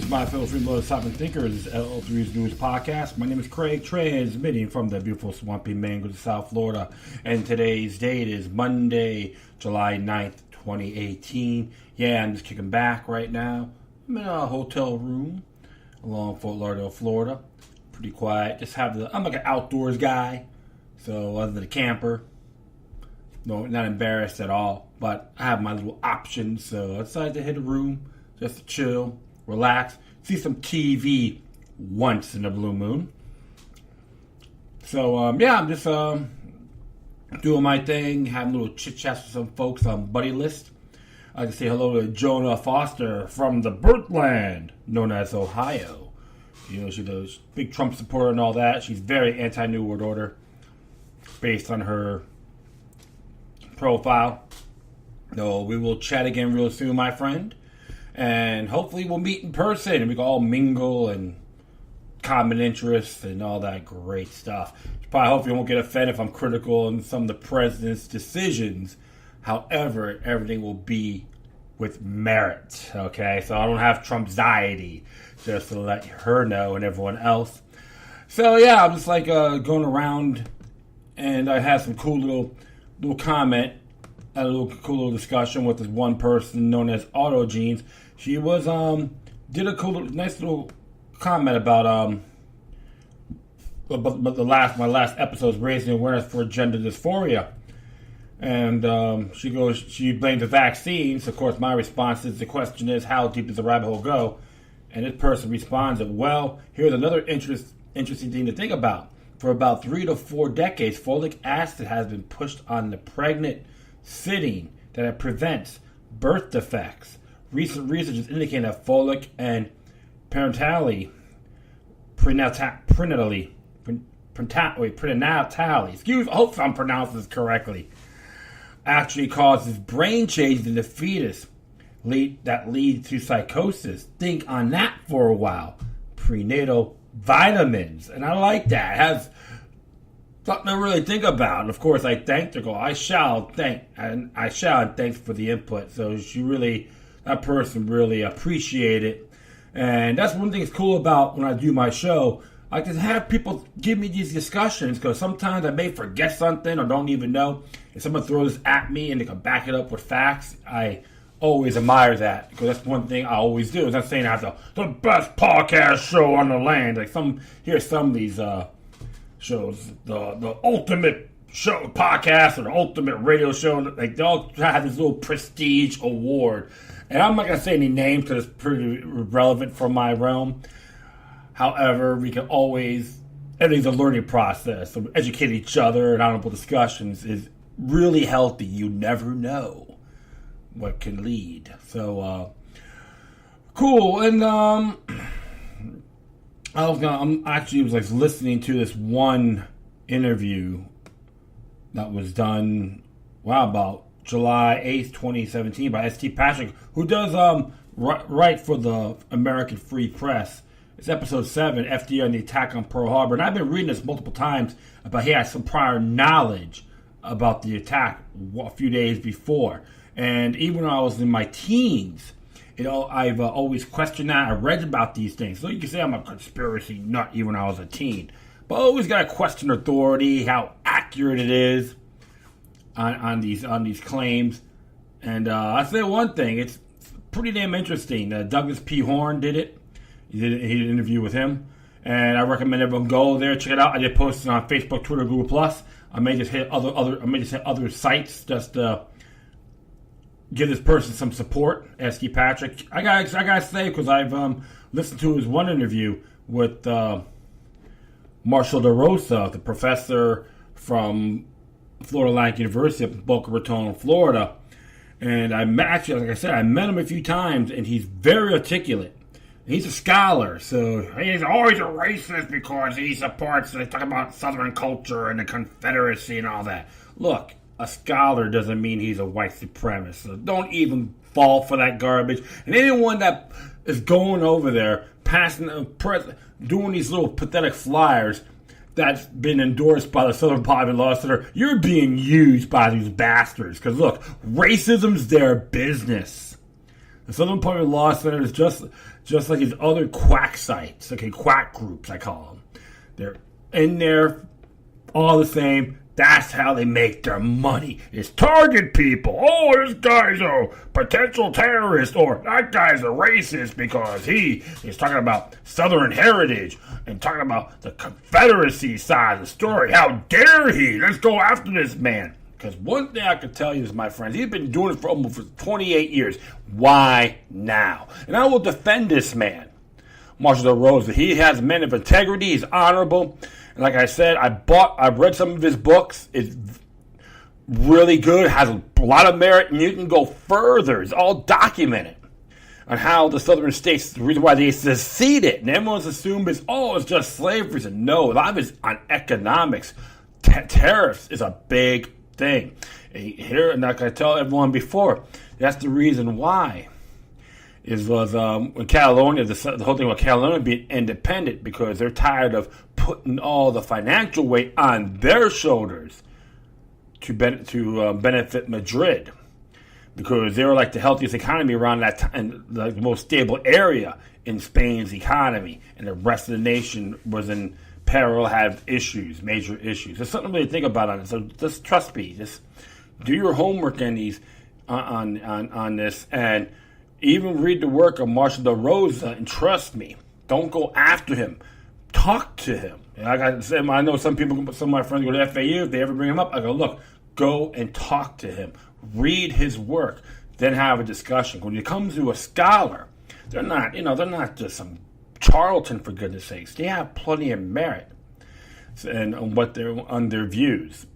my fellow freeloaders, sovereign thinkers. This is LL3's newest podcast. My name is Craig, transmitting from the beautiful swampy Mango, South Florida. And today's date is Monday, July 9th, 2018. Yeah, I'm just kicking back right now. I'm in a hotel room along Fort Lauderdale, Florida. Pretty quiet. I'm like an outdoors guy. So other than a camper, no, not embarrassed at all. But I have my little options. So I decided to hit a room just to chill, relax, see some TV once in a blue moon. So, I'm just doing my thing, having a little chit-chats with some folks on Buddy List. I like to say hello to Jonah Foster from the Birthland, known as Ohio. You know, she's a big Trump supporter and all that. She's very anti-New World Order, based on her profile. So we will chat again real soon, my friend. And hopefully we'll meet in person and we can all mingle and common interests and all that great stuff. Probably hopefully won't get offended if I'm critical on some of the president's decisions. However, everything will be with merit. Okay, so I don't have Trump's-iety, just to let her know and everyone else. So yeah, I'm just like going around, and I had some cool little comment. Had a cool little discussion with this one person known as Auto Jeans. She was did a nice little comment about my last episode's raising awareness for gender dysphoria, and she blamed the vaccines. Of course, my response is, the question is, how deep does the rabbit hole go? And this person responds that, well, here's another interesting thing to think about. For about 3 to 4 decades, folic acid has been pushed on the pregnant sitting that it prevents birth defects. Recent research has indicated that folic and prenatally, excuse, I hope I'm pronouncing this correctly, actually causes brain changes in the fetus that lead to psychosis. Think on that for a while. Prenatal vitamins, and I like that. It has something to really think about. And of course, I thanked her. I shall, and thanks for the input. So that person really appreciated it. And that's one thing that's cool about when I do my show. I can have people give me these discussions, because sometimes I may forget something or don't even know. If someone throws this at me and they can back it up with facts, I always admire that, because that's one thing I always do. It's not saying I have the best podcast show on the land. Like some of these shows, the ultimate show podcast or the ultimate radio show, like they all have this little prestige award. And I'm not gonna say any names because it's pretty relevant for my realm. However, we can always, everything's a learning process. So educate each other and honorable discussions is really healthy. You never know what can lead. So cool. And I was listening to this one interview that was done about July 8th, 2017 by St. Patrick, who does write for the American Free Press. It's episode 7, FDR and the attack on Pearl Harbor. And I've been reading this multiple times, but he had some prior knowledge about the attack a few days before. And even when I was in my teens, I've always questioned that. I read about these things. So you can say I'm a conspiracy nut even when I was a teen. But I always got to question authority, how accurate it is on these claims. And I say one thing, it's pretty damn interesting. Douglas P. Horn did it. He did an interview with him. And I recommend everyone go there, check it out. I did post it on Facebook, Twitter, Google+. I may just hit other sites just to give this person some support. S.T. Patrick. I gotta say, because I've listened to his one interview with Marshall DeRosa, the professor from Florida Atlantic University up in Boca Raton, Florida. And I met him a few times, and he's very articulate. He's a scholar, so he's always a racist because he supports, they talk about Southern culture and the Confederacy and all that. Look, a scholar doesn't mean he's a white supremacist, so don't even fall for that garbage. And anyone that is going over there, doing these little pathetic flyers that's been endorsed by the Southern Poverty Law Center, you're being used by these bastards. Because look, racism's their business. The Southern Poverty Law Center is just just like these other quack sites, okay, quack groups, I call them. They're in there all the same. That's how they make their money, is target people. Oh, this guy's a potential terrorist, or that guy's a racist because he is talking about Southern heritage and talking about the Confederacy side of the story. How dare he? Let's go after this man. Because one thing I can tell you is, my friends, he's been doing it for almost 28 years. Why now? And I will defend this man, Marshall Rosa. He has men of integrity. He's honorable. And like I said, I've read some of his books. It's really good. Has a lot of merit, and you can go further. It's all documented on how the southern states, the reason why they seceded. And everyone's assumed it's just slavery. And no, a lot of it's on economics. Tariffs is a big thing. Here, and like I tell everyone before, that's the reason why. When Catalonia, the whole thing about Catalonia being independent, because they're tired of putting all the financial weight on their shoulders to benefit Madrid, because they were like the healthiest economy around that time, and the most stable area in Spain's economy, and the rest of the nation was in peril, had issues, major issues. There's something to really think about on it. So just trust me, just do your homework on these, on this, and even read the work of Marshall de Rosa, and trust me, don't go after him. Talk to him. Like I said, I know some of my friends go to FAU. If they ever bring him up, I go, look, go and talk to him. Read his work, then have a discussion. When it comes to a scholar, they're not just some charlatan, for goodness sakes. They have plenty of merit and on their views.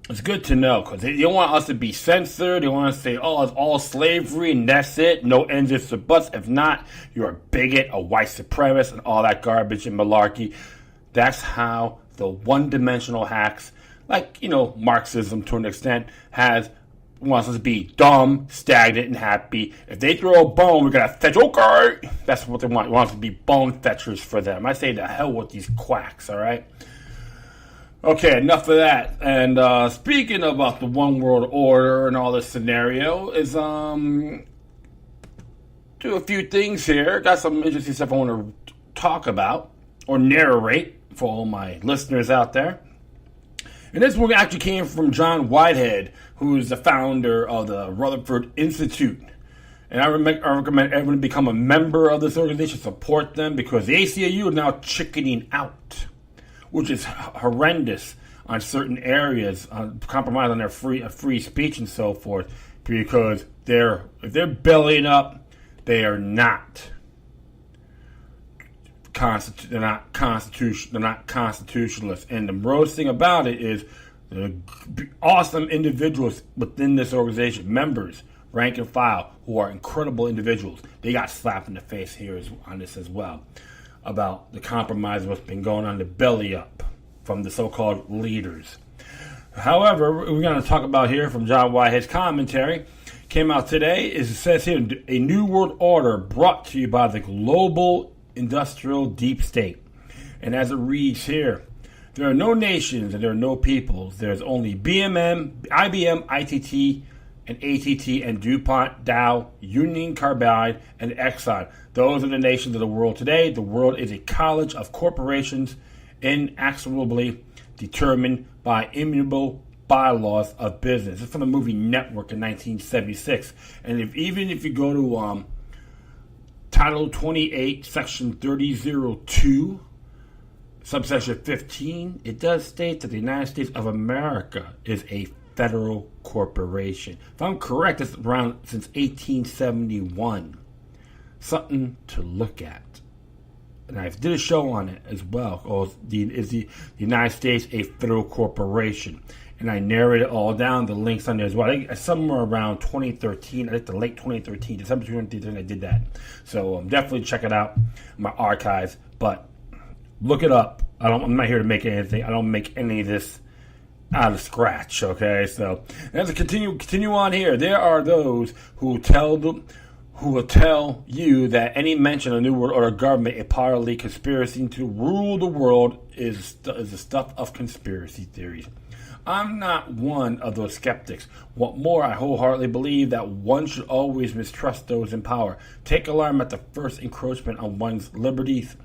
It's good to know, because they don't want us to be censored. They want us to say, it's all slavery and that's it. No ends, ifs, or buts. If not, you're a bigot, a white supremacist, and all that garbage and malarkey. That's how the one-dimensional hacks, like, Marxism to an extent, wants us to be dumb, stagnant, and happy. If they throw a bone, we're going to fetch. Okay. That's what they want. They want us to be bone fetchers for them. I say the hell with these quacks, all right? Okay, enough of that. And speaking about the one world order and all this scenario, is do a few things here. Got some interesting stuff I want to talk about or narrate for all my listeners out there. And this one actually came from John Whitehead, who is the founder of the Rutherford Institute. And I recommend everyone become a member of this organization, support them, because the ACLU is now chickening out, which is horrendous on certain areas, compromise on their free speech and so forth, because if they're bellying up, they are not they're not constitutionalists. And the worst thing about it is the awesome individuals within this organization, members, rank and file, who are incredible individuals. They got slapped in the face here on this as well, about the compromise of what's been going on, the belly up from the so-called leaders. However, we're going to talk about here from John Whitehead's commentary. Came out today. It says here, a new world order brought to you by the global industrial deep state. And as it reads here, there are no nations and there are no peoples. There's only IBM, ITT, and ATT, and DuPont, Dow, Union Carbide, and Exxon. Those are the nations of the world today. The world is a college of corporations inexorably determined by immutable bylaws of business. It's from the movie Network in 1976. And even if you go to Title 28, Section 3002, Subsection 15, it does state that the United States of America is a federal corporation. If I'm correct, it's around since 1871. Something to look at. And I did a show on it as well. Is the United States a federal corporation? And I narrated all down, the links on there as well. I think somewhere around 2013, I think the late 2013, December 2013, I did that. So definitely check it out, my archives. But look it up. I'm not here to make anything. I don't make any of this out of scratch, okay? So as I continue on here, there are those who will tell you that any mention of New World Order government, a party conspiracy to rule the world, is the stuff of conspiracy theories. I'm not one of those skeptics. What more, I wholeheartedly believe that one should always mistrust those in power, take alarm at the first encroachment on one's liberties,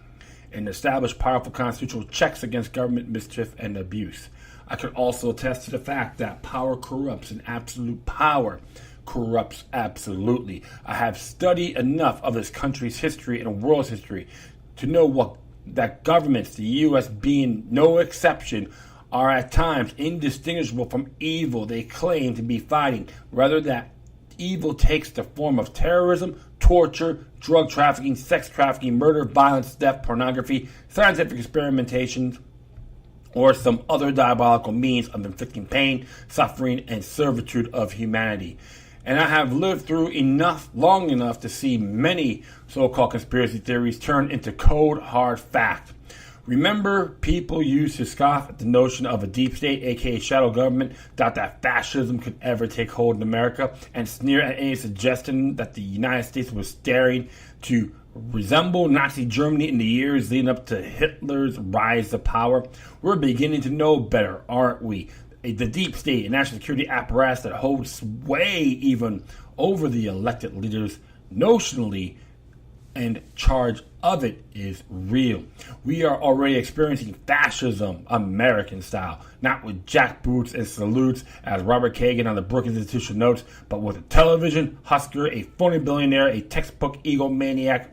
and establish powerful constitutional checks against government mischief and abuse. I could also attest to the fact that power corrupts, and absolute power corrupts absolutely. I have studied enough of this country's history and world's history to know that governments, the U.S. being no exception, are at times indistinguishable from evil they claim to be fighting. Rather, that evil takes the form of terrorism, torture, drug trafficking, sex trafficking, murder, violence, theft, pornography, scientific experimentations, or some other diabolical means of inflicting pain, suffering, and servitude of humanity. And I have lived through long enough to see many so-called conspiracy theories turn into cold, hard fact. Remember, people used to scoff at the notion of a deep state, aka shadow government, that fascism could ever take hold in America, and sneer at any suggestion that the United States was staring to resemble Nazi Germany in the years leading up to Hitler's rise to power. We're beginning to know better, aren't we? The deep state and national security apparatus that holds sway even over the elected leaders notionally, and charge of it is real. We are already experiencing fascism, American style, not with jackboots and salutes, as Robert Kagan on the Brookings Institution notes, but with a television husker, a phony billionaire, a textbook egomaniac,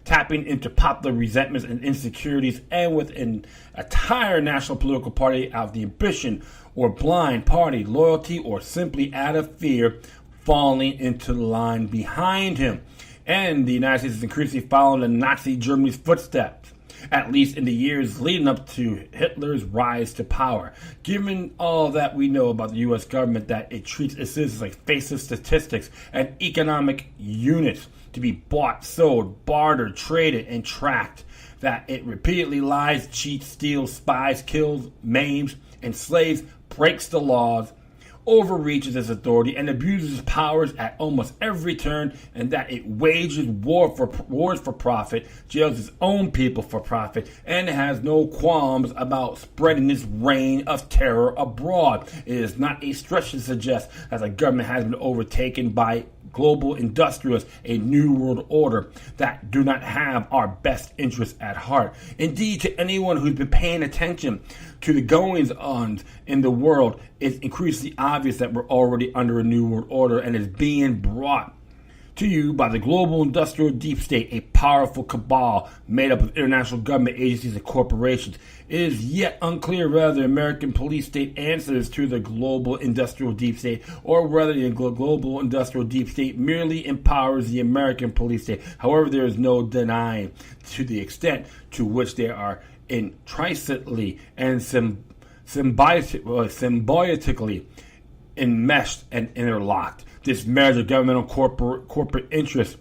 tapping into popular resentments and insecurities, and with an entire national political party out of the ambition or blind party loyalty, or simply out of fear, falling into the line behind him. And the United States is increasingly following in Nazi Germany's footsteps, at least in the years leading up to Hitler's rise to power. Given all that we know about the U.S. government, that it treats its citizens like faceless statistics and economic units to be bought, sold, bartered, traded, and tracked, that it repeatedly lies, cheats, steals, spies, kills, maims, enslaves, breaks the laws, overreaches its authority, and abuses its powers at almost every turn, and that it wages wars for profit, jails its own people for profit, and has no qualms about spreading its reign of terror abroad. It is not a stretch to suggest that the government has been overtaken by global industrialists, a new world order that do not have our best interests at heart. Indeed, to anyone who's been paying attention to the goings-on in the world, it's increasingly obvious that we're already under a new world order, and is being brought to you by the global industrial deep state, a powerful cabal made up of international government agencies and corporations. It is yet unclear whether the American police state answers to the global industrial deep state, or whether the global industrial deep state merely empowers the American police state. However, there is no denying to the extent to which they are intrinsically and symbiotically enmeshed and interlocked. This marriage of governmental corporate interests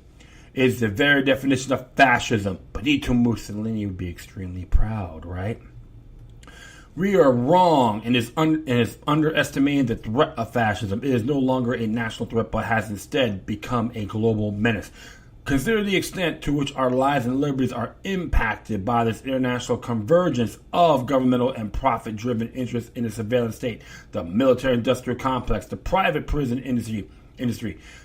is the very definition of fascism. Benito Mussolini would be extremely proud, right? We are wrong and is underestimating the threat of fascism. It is no longer a national threat, but has instead become a global menace. Consider the extent to which our lives and liberties are impacted by this international convergence of governmental and profit-driven interests in the surveillance state, the military-industrial complex, the private prison industry,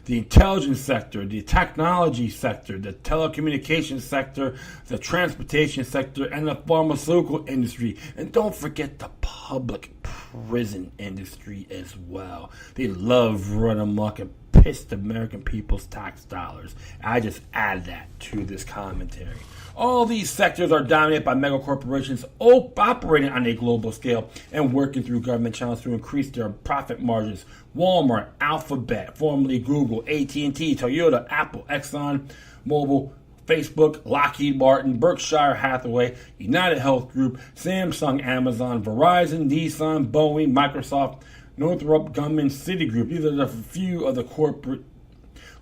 the intelligence sector, the technology sector, the telecommunications sector, the transportation sector, and the pharmaceutical industry. And don't forget the public prison industry as well. They love running amok and piss the American people's tax dollars. I just add that to this commentary. All these sectors are dominated by mega corporations operating on a global scale and working through government channels to increase their profit margins. Walmart, Alphabet, formerly Google, AT&T, Toyota, Apple, Exxon, Mobil, Facebook, Lockheed Martin, Berkshire Hathaway, United Health Group, Samsung, Amazon, Verizon, Nissan, Boeing, Microsoft, Northrop Grumman, Citigroup. These are the few of the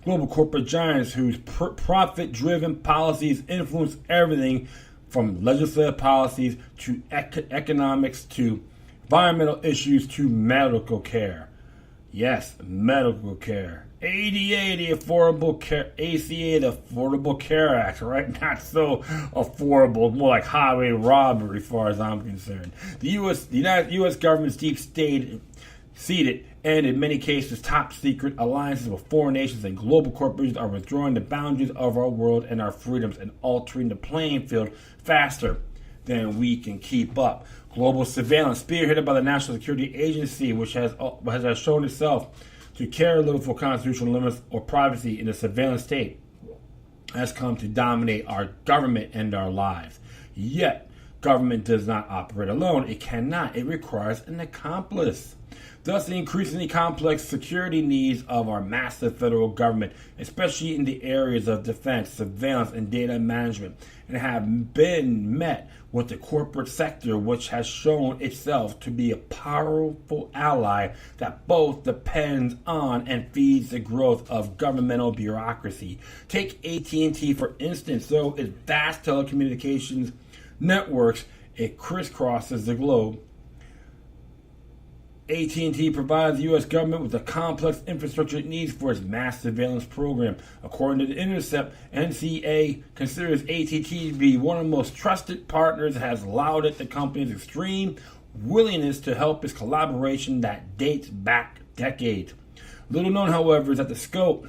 global corporate giants whose profit-driven policies influence everything from legislative policies to economics to environmental issues to medical care. Yes, medical care. ADA, the Affordable Care, ACA, the Affordable Care Act, right? Not so affordable, more like highway robbery, as far as I'm concerned. The U.S. government's deep seated and in many cases top secret alliances with foreign nations and global corporations are withdrawing the boundaries of our world and our freedoms and altering the playing field faster than we can keep up. Global surveillance, spearheaded by the National Security Agency, which has shown itself to care little for constitutional limits or privacy in the surveillance state, has come to dominate our government and our lives. Yet, government does not operate alone. It cannot. It requires an accomplice. Thus, the increasingly complex security needs of our massive federal government, especially in the areas of defense, surveillance, and data management, and have been met with the corporate sector, which has shown itself to be a powerful ally that both depends on and feeds the growth of governmental bureaucracy. Take AT&T, for instance. So its vast telecommunications networks, it crisscrosses the globe. AT&T provides the U.S. government with the complex infrastructure it needs for its mass surveillance program. According to The Intercept, NCA considers AT&T to be one of the most trusted partners and has lauded the company's extreme willingness to help its collaboration that dates back decades. Little known, however, is that the scope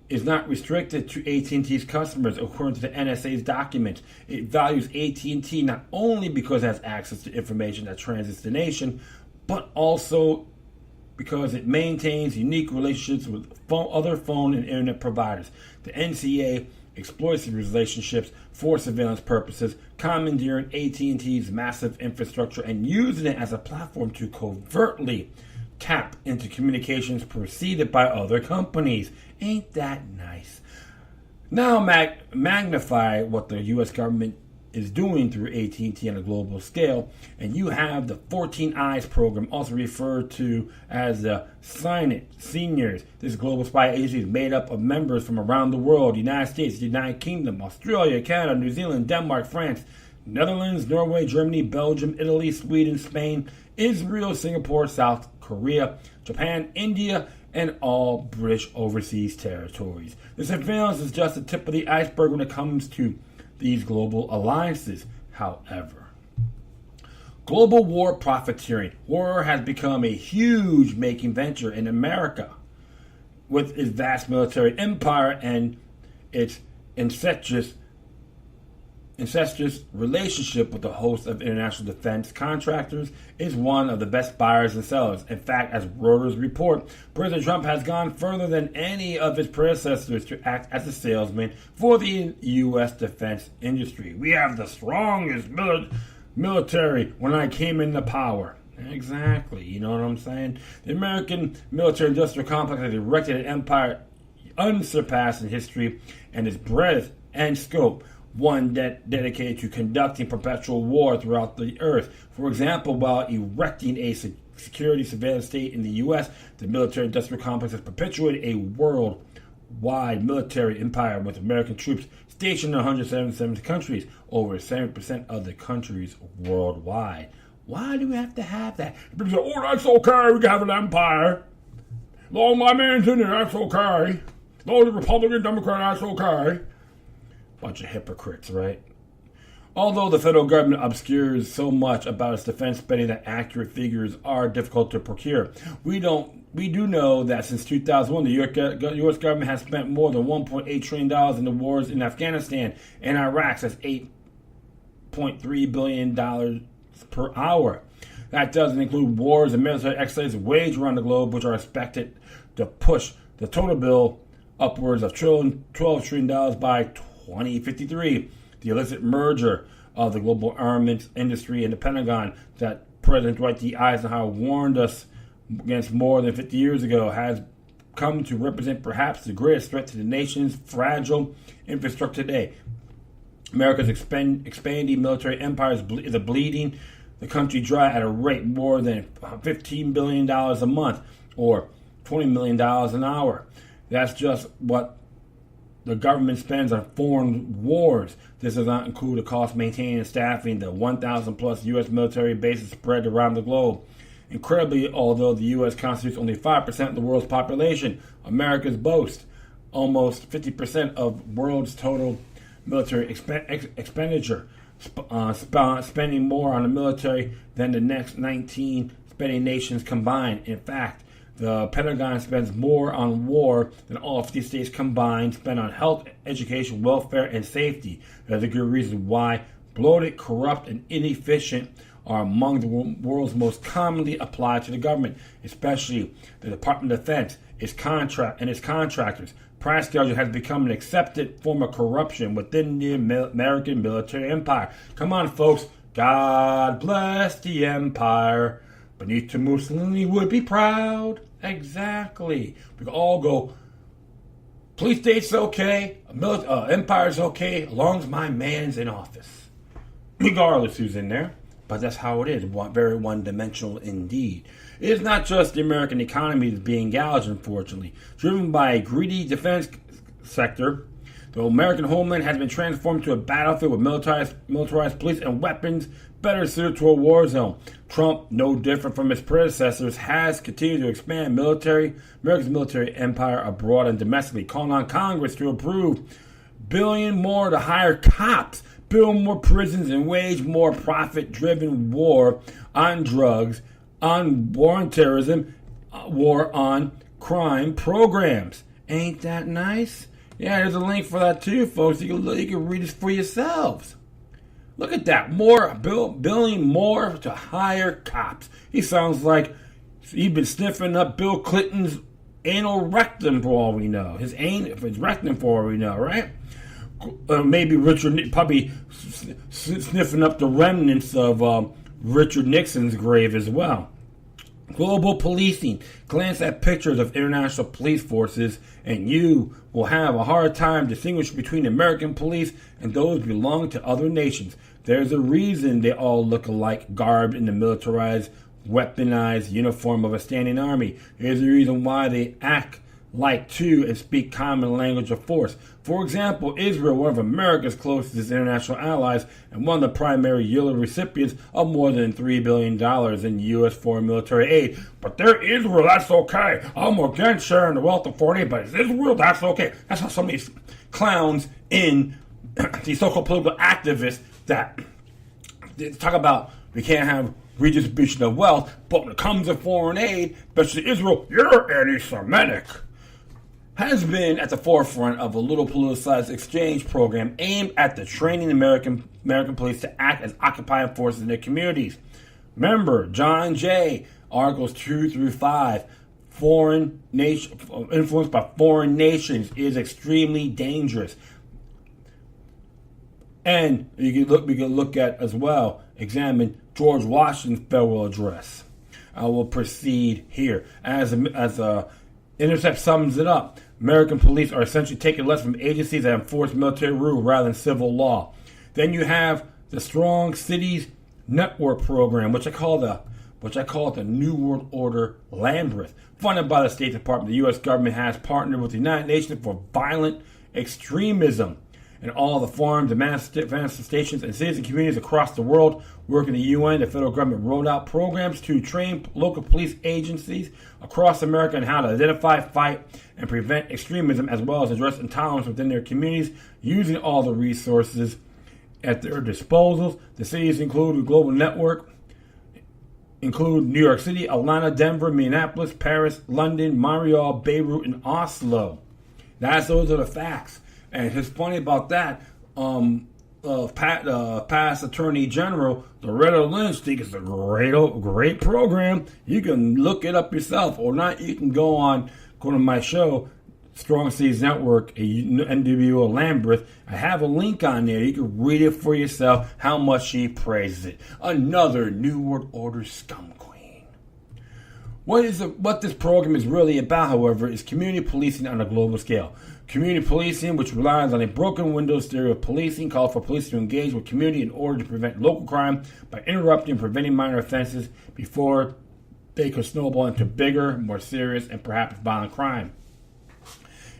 is not restricted to AT&T's customers. According to the NSA's documents, it values AT&T not only because it has access to information that transits the nation, but also because it maintains unique relationships with other phone and internet providers. The NCA exploits these relationships for surveillance purposes, commandeering AT&T's massive infrastructure and using it as a platform to covertly tap into communications preceded by other companies. Ain't that nice? Now magnify what the U.S. government is doing through AT&T on a global scale, and you have the 14 Eyes program, also referred to as the Signet Seniors. This global spy agency is made up of members from around the world: the United States, the United Kingdom, Australia, Canada, New Zealand, Denmark, France, Netherlands, Norway, Germany, Belgium, Italy, Sweden, Spain, Israel, Singapore, South Korea, Japan, India, and all British overseas territories. The surveillance is just the tip of the iceberg when it comes to these global alliances. However, global war profiteering. War has become a huge making venture in America with its vast military empire and its incestuous relationship with the host of international defense contractors is one of the best buyers and sellers. In fact, as Reuters report, President Trump has gone further than any of his predecessors to act as a salesman for the U.S. defense industry. We have the strongest military when I came into power. Exactly, you know what I'm saying? The American military-industrial complex has erected an empire unsurpassed in history, and its breadth and scope, one dedicated to conducting perpetual war throughout the earth. For example, while erecting a security surveillance state in the U.S., the military-industrial complex has perpetuated a worldwide military empire with American troops stationed in 177 countries, over 70% of the countries worldwide. Why do we have to have that? People say, oh, that's okay, we can have an empire. As long as my man's in there, that's okay. As long as the Republican, Democrat, that's okay. Bunch of hypocrites, right? Although the federal government obscures so much about its defense spending that accurate figures are difficult to procure, we do know that since 2001, the U.S. government has spent more than $1.8 trillion in the wars in Afghanistan and Iraq. That's $8.3 billion per hour. That doesn't include wars and military exercises waged around the globe, which are expected to push the total bill upwards of $12 trillion by 2053. The illicit merger of the global armaments industry and the Pentagon that President Dwight D. Eisenhower warned us against more than 50 years ago has come to represent perhaps the greatest threat to the nation's fragile infrastructure today. America's expanding military empire is bleeding the country dry at a rate more than $15 billion a month, or $20 million an hour. That's just what the government spends on foreign wars. This does not include the cost maintaining and staffing the 1,000 plus U.S. military bases spread around the globe, Incredibly, although the U.S. constitutes only 5% of the world's population, America's boast almost 50% of world's total military expenditure, spending more on the military than the next 19 spending nations combined. In fact, the Pentagon spends more on war than all 50 states combined spend on health, education, welfare, and safety. There's a good reason why bloated, corrupt, and inefficient are among the world's most commonly applied to the government, especially the Department of Defense, its contractors. Price gouging has become an accepted form of corruption within the American military empire. Come on, folks. God bless the empire. Benito Mussolini would be proud. Exactly. We can all go, police state's okay, empire's okay, as long as my man's in office. Regardless who's in there. But that's how it is. Very one-dimensional indeed. It is not just the American economy that's being gouged, unfortunately. Driven by a greedy defense sector, the American homeland has been transformed to a battlefield with militarized police and weapons better suited to a war zone. Trump, no different from his predecessors, has continued to expand America's military empire abroad and domestically, calling on Congress to approve $1 billion more to hire cops, build more prisons, and wage more profit-driven war on drugs, on war on terrorism, war on crime programs. Ain't that nice? Yeah, there's a link for that too, folks. You can read this for yourselves. Look at that. Billing more to hire cops. He sounds like he's been sniffing up Bill Clinton's anal rectum for all we know. His rectum for all we know, right? Maybe probably sniffing up the remnants of Richard Nixon's grave as well. Global policing. Glance at pictures of international police forces and you will have a hard time distinguishing between American police and those belonging to other nations. There's a reason they all look alike, garbed in the militarized, weaponized uniform of a standing army. There's a reason why they act like two and speak common language of force. For example, Israel, one of America's closest international allies and one of the primary yearly recipients of more than $3 billion in U.S. foreign military aid. But they're Israel, that's okay. I'm against sharing the wealth of foreign aid, but it's Israel, that's okay. That's how some of these clowns in these so-called political activists that talk about we can't have redistribution of wealth, but when it comes to foreign aid, especially Israel, you're anti-Semitic, has been at the forefront of a little politicized exchange program aimed at the training American police to act as occupying forces in their communities. Remember, John Jay, Articles 2 through 5, influence by foreign nations is extremely dangerous. And we can look at as well, examine George Washington's farewell address. I will proceed here. As Intercept sums it up, American police are essentially taking lessons from agencies that enforce military rule rather than civil law. Then you have the Strong Cities Network program, which I call the New World Order Labyrinth, funded by the State Department. The U.S. government has partnered with the United Nations for violent extremism. And all the forums, the manifestations, and cities and communities across the world working the UN, the federal government rolled out programs to train local police agencies across America on how to identify, fight, and prevent extremism, as well as address intolerance within their communities, using all the resources at their disposal. The cities include a global network, include New York City, Atlanta, Denver, Minneapolis, Paris, London, Montreal, Beirut, and Oslo. Those are the facts. And it's funny about that, past Attorney General Loretta Lynch thinks it's a great program. You can look it up yourself, or not. You can go to my show, Strong Cities Network, a NWO Labyrinth. I have a link on there. You can read it for yourself. How much she praises it. Another New World Order scum queen. What this program is really about, however, is community policing on a global scale. Community policing, which relies on a broken windows theory of policing, calls for police to engage with community in order to prevent local crime by interrupting and preventing minor offenses before they could snowball into bigger, more serious, and perhaps violent crime.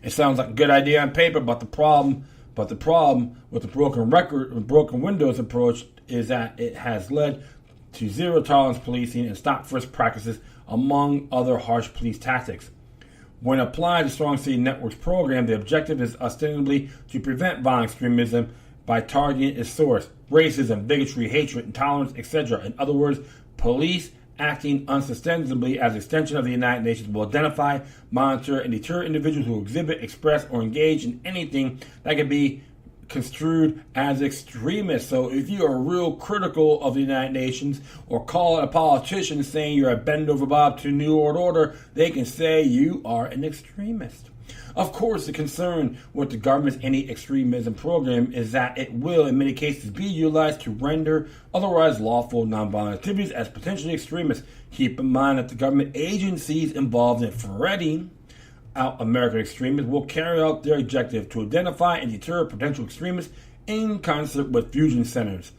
It sounds like a good idea on paper, but the problem with the broken windows approach is that it has led to zero tolerance policing and stop frisk practices, among other harsh police tactics. When applied to Strong City Network's program, the objective is ostensibly to prevent violent extremism by targeting its source: racism, bigotry, hatred, intolerance, etc. In other words, police acting unsustainably as an extension of the United Nations will identify, monitor, and deter individuals who exhibit, express, or engage in anything that can be construed as extremist. So if you are real critical of the United Nations or call a politician saying you're a bend over Bob to New World Order, they can say you are an extremist. Of course, the concern with the government's anti-extremism program is that it will, in many cases, be utilized to render otherwise lawful nonviolent activities as potentially extremist. Keep in mind that the government agencies involved in ferreting out American extremists will carry out their objective to identify and deter potential extremists in concert with fusion centers,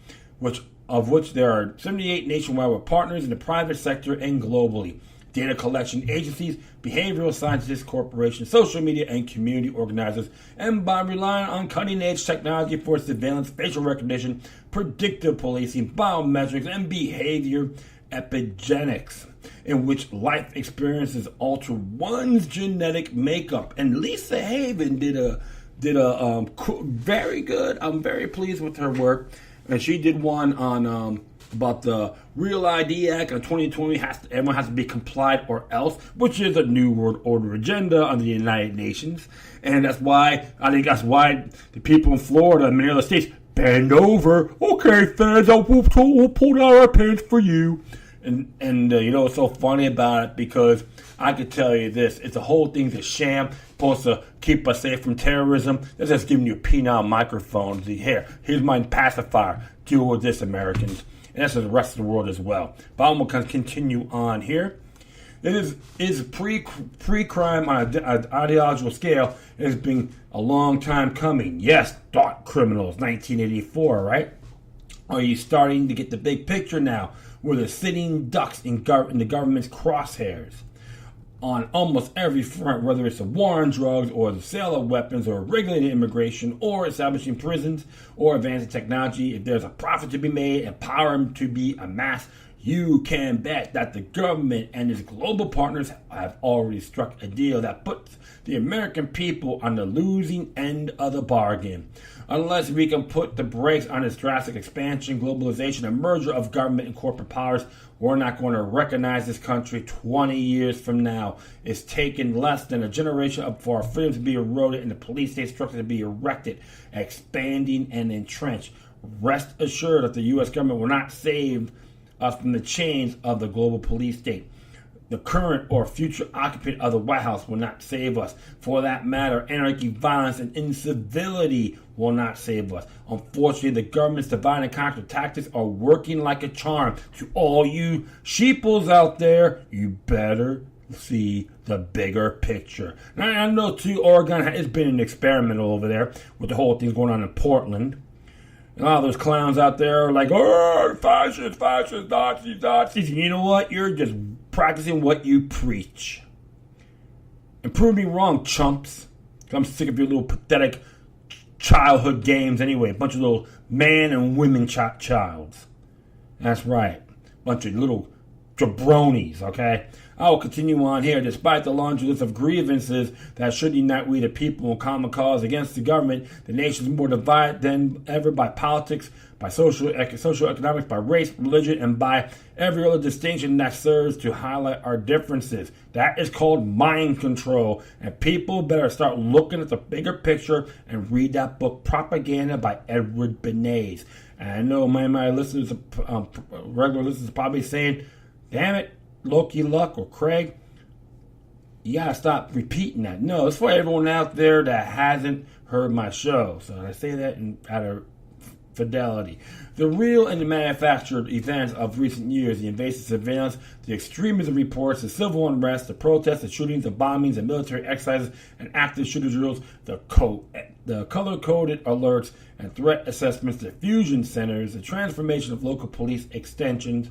of which there are 78 nationwide with partners in the private sector and globally. Data collection agencies, behavioral scientists, corporations, social media, and community organizers, and by relying on cutting-edge technology for surveillance, facial recognition, predictive policing, biometrics, and behavior epigenetics, in which life experiences alter one's genetic makeup. And Lisa Haven did a very good. I'm very pleased with her work, and she did one on about the Real ID Act of 2020. Everyone has to be complied or else, which is a New World Order agenda under the United Nations, and that's why the people in Florida and many other states bend over. Okay, feds, we'll pull down our pants for you. And you know what's so funny about it? Because I could tell you this, it's the whole thing's a sham, supposed to keep us safe from terrorism. They're just giving you a penile microphone. Here's my pacifier. Deal with this, Americans. And that's the rest of the world as well. But I'm going to continue on here. It is pre-crime on an ideological scale. It has been a long time coming. Yes, thought criminals, 1984, right? Are you starting to get the big picture now? Where they're sitting ducks in the government's crosshairs on almost every front, whether it's a war on drugs or the sale of weapons or regulating immigration or establishing prisons or advancing technology. If there's a profit to be made and power to be amassed, you can bet that the government and its global partners have already struck a deal that puts the American people on the losing end of the bargain. Unless we can put the brakes on this drastic expansion, globalization, and merger of government and corporate powers, we're not going to recognize this country 20 years from now. It's taken less than a generation for our freedom to be eroded and the police state structure to be erected, expanding, and entrenched. Rest assured that the U.S. government will not save us from the chains of the global police state. The current or future occupant of the White House will not save us. For that matter, anarchy, violence, and incivility will not save us. Unfortunately, the government's divide and conquer tactics are working like a charm. To all you sheeples out there, you better see the bigger picture. Now, I know too, Oregon has been an experiment over there with the whole thing going on in Portland. And all those clowns out there are like, oh, fascists, Nazis. And you know what? You're just practicing what you preach. And prove me wrong, chumps. I'm sick of your little pathetic childhood games anyway. A bunch of little man and women childs. That's right. Bunch of little jabronis, okay? I will continue on here. Despite the laundry list of grievances that should unite we the people in common cause against the government, the nation is more divided than ever by politics, by social economics, by race, religion, and by every other distinction that serves to highlight our differences. That is called mind control, and people better start looking at the bigger picture and read that book, Propaganda by Edward Bernays. And I know my listeners, regular listeners, are probably saying, damn it, Loki Luck or Craig, you gotta stop repeating that. No, it's for everyone out there that hasn't heard my show. So I say that out of fidelity. The real and the manufactured events of recent years, the invasive surveillance, the extremism reports, the civil unrest, the protests, the shootings, the bombings, the military exercises, and active shooter drills, the color-coded alerts and threat assessments, the fusion centers, the transformation of local police extensions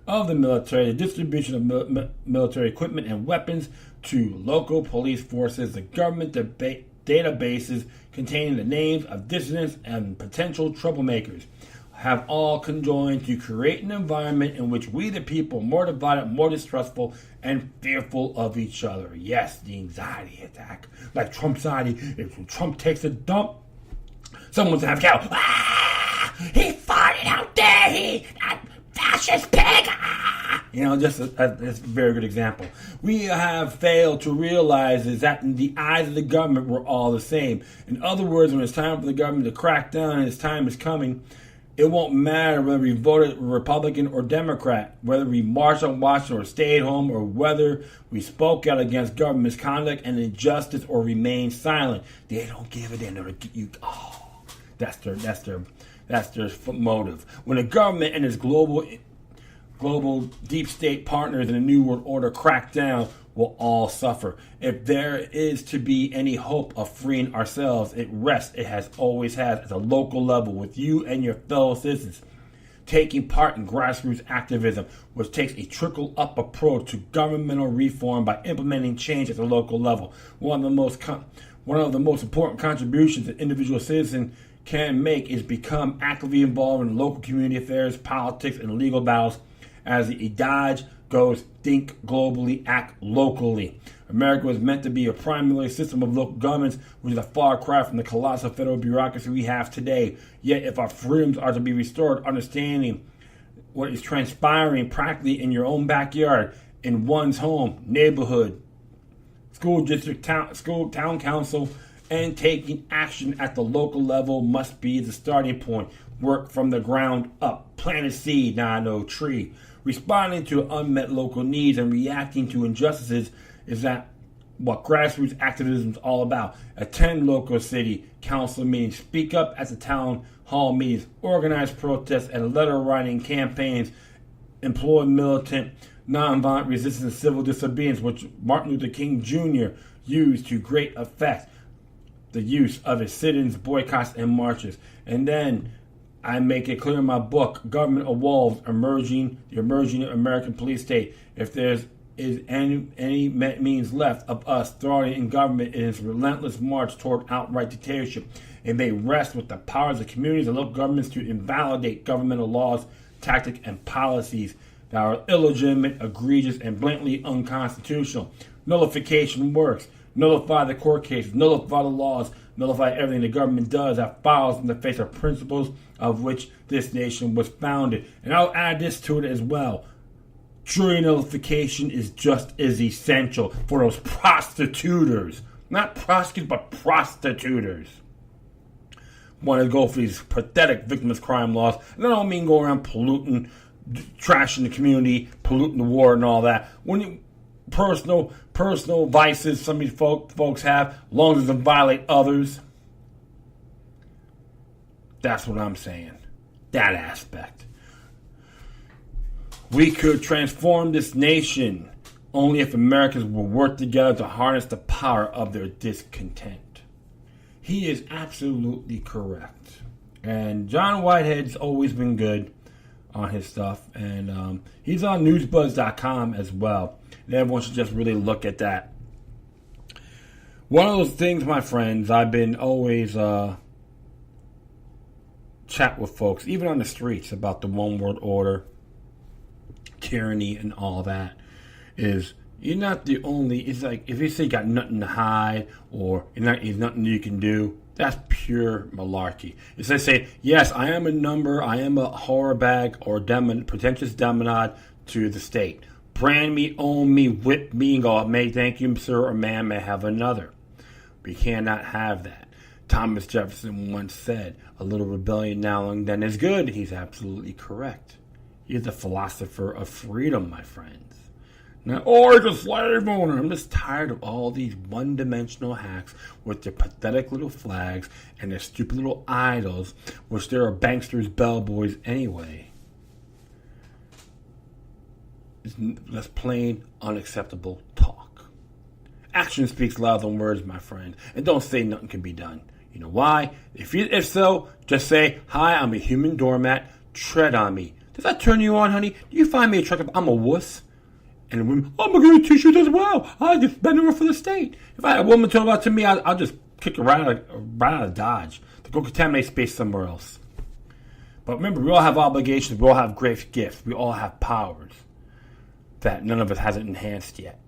of the military, the distribution of military equipment and weapons to local police forces, the government databases containing the names of dissidents and potential troublemakers, have all conjoined to create an environment in which we, the people, are more divided, more distrustful, and fearful of each other. Yes, the anxiety attack. Like Trump's anxiety. If Trump takes a dump, someone's going to have cow. Ah! He farted out there! He... fascist pig! Ah! You know, that's a very good example. We have failed to realize is that in the eyes of the government, we're all the same. In other words, when it's time for the government to crack down and its time is coming, it won't matter whether we voted Republican or Democrat, whether we marched on Washington or stayed home, or whether we spoke out against government misconduct and injustice or remained silent. They don't give a damn. That's their motive. When the government and its global deep state partners in the New World Order crack down, we'll all suffer. If there is to be any hope of freeing ourselves, it has always has, at a local level with you and your fellow citizens, taking part in grassroots activism, which takes a trickle-up approach to governmental reform by implementing change at the local level. One of the most important contributions an individual citizen can make is become actively involved in local community affairs, politics, and legal battles. As the adage goes, think globally, act locally. America was meant to be a primarily system of local governments, which is a far cry from the colossal federal bureaucracy we have today. Yet, if our freedoms are to be restored, understanding what is transpiring practically in your own backyard, in one's home, neighborhood, school district, town council, and taking action at the local level must be the starting point. Work from the ground up. Plant a seed, not no tree. Responding to unmet local needs and reacting to injustices is that what grassroots activism is all about. Attend local city council meetings. Speak up at the town hall meetings. Organize protests and letter writing campaigns. Employ militant, nonviolent resistance and civil disobedience, which Martin Luther King Jr. used to great effect. The use of his sit-ins, boycotts, and marches. And then I make it clear in my book, Government Evolves, the Emerging American Police State. If there's any means left of us thwarting in government in its relentless march toward outright dictatorship, it may rest with the powers of communities and local governments to invalidate governmental laws, tactics, and policies that are illegitimate, egregious, and blatantly unconstitutional. Nullification works. Nullify the court cases, nullify the laws, nullify everything the government does that follows in the face of principles of which this nation was founded. And I'll add this to it as well. Jury nullification is just as essential for those prostituters. Not prosecutors, but prostituters. Want to go for these pathetic victimless crime laws. And I don't mean go around polluting, trashing the community, polluting the war and all that. When you personal vices some of these folks have, as long as it doesn't violate others. That's what I'm saying. That aspect. We could transform this nation only if Americans will work together to harness the power of their discontent. He is absolutely correct. And John Whitehead's always been good on his stuff. And he's on newsbuzz.com as well. And everyone should just really look at that. One of those things, my friends, I've been always chat with folks, even on the streets, about the one world order, tyranny, and all that, is you're not the only, it's like, if you say you got nothing to hide, or there's nothing you can do, that's pure malarkey. It's like say, yes, I am a number, I am a horror bag, or pretentious demonade to the state. Brand me, own me, whip me, and go, may thank you, sir, or man may have another. We cannot have that. Thomas Jefferson once said, a little rebellion now and then is good. He's absolutely correct. He's the philosopher of freedom, my friends. Now, he's a slave owner. I'm just tired of all these one-dimensional hacks with their pathetic little flags and their stupid little idols, which there are banksters, bellboys anyway. That's plain unacceptable talk. Action speaks louder than words, my friend. And don't say nothing can be done. You know why? If so, just say, hi, I'm a human doormat. Tread on me. Does that turn you on, honey? Do you find me attractive? I'm a wuss. And the women, I'm going to get t-shirts as well. I just bend over for the state. If I had a woman turn about to me, I'll just kick her right out of Dodge to go contaminate space somewhere else. But remember, we all have obligations. We all have great gifts. We all have powers that none of us hasn't enhanced yet.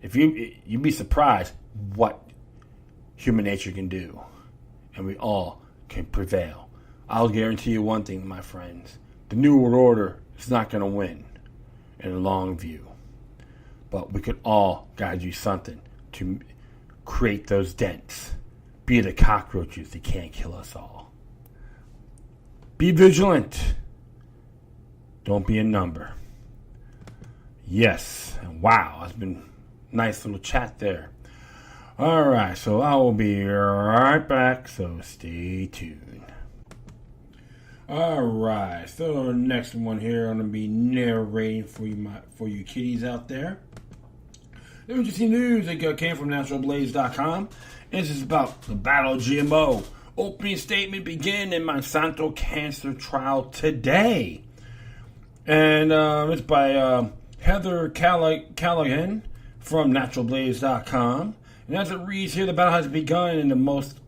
If you'd be surprised what human nature can do, and we all can prevail. I'll guarantee you one thing, my friends: the New World Order is not going to win in the long view, but we could all gotta do something to create those dents. Be the cockroaches that can't kill us all. Be vigilant. Don't be a number. Yes, and wow, it's been a nice little chat there. Alright, so I will be right back, so stay tuned. Alright, so the next one here I'm going to be narrating for you kiddies out there. Interesting news that came from naturalblaze.com. This is about the battle of GMO. Opening statement begin in Monsanto cancer trial today. And it's by Heather Callaghan from naturalblaze.com. And as it reads here, the battle has begun in the most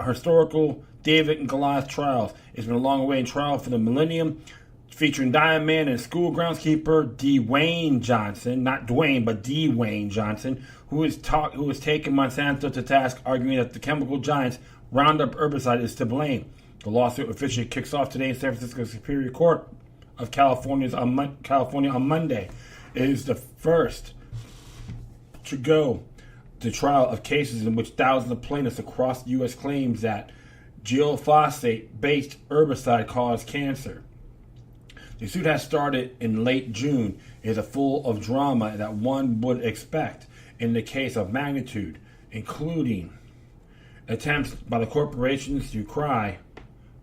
historical David and Goliath trials. It's been a long-awaited trial for the millennium, featuring Diamond Man and school groundskeeper Dwayne Johnson, not Dwayne, but Dwayne Johnson, who has taken Monsanto to task, arguing that the chemical giant's Roundup herbicide is to blame. The lawsuit officially kicks off today in San Francisco Superior Court of California on Monday. It is the first to go to trial of cases in which thousands of plaintiffs across the U.S. claims that glyphosate-based herbicide caused cancer. The suit has started in late June. It is full of drama that one would expect in the case of magnitude, including attempts by the corporations to cry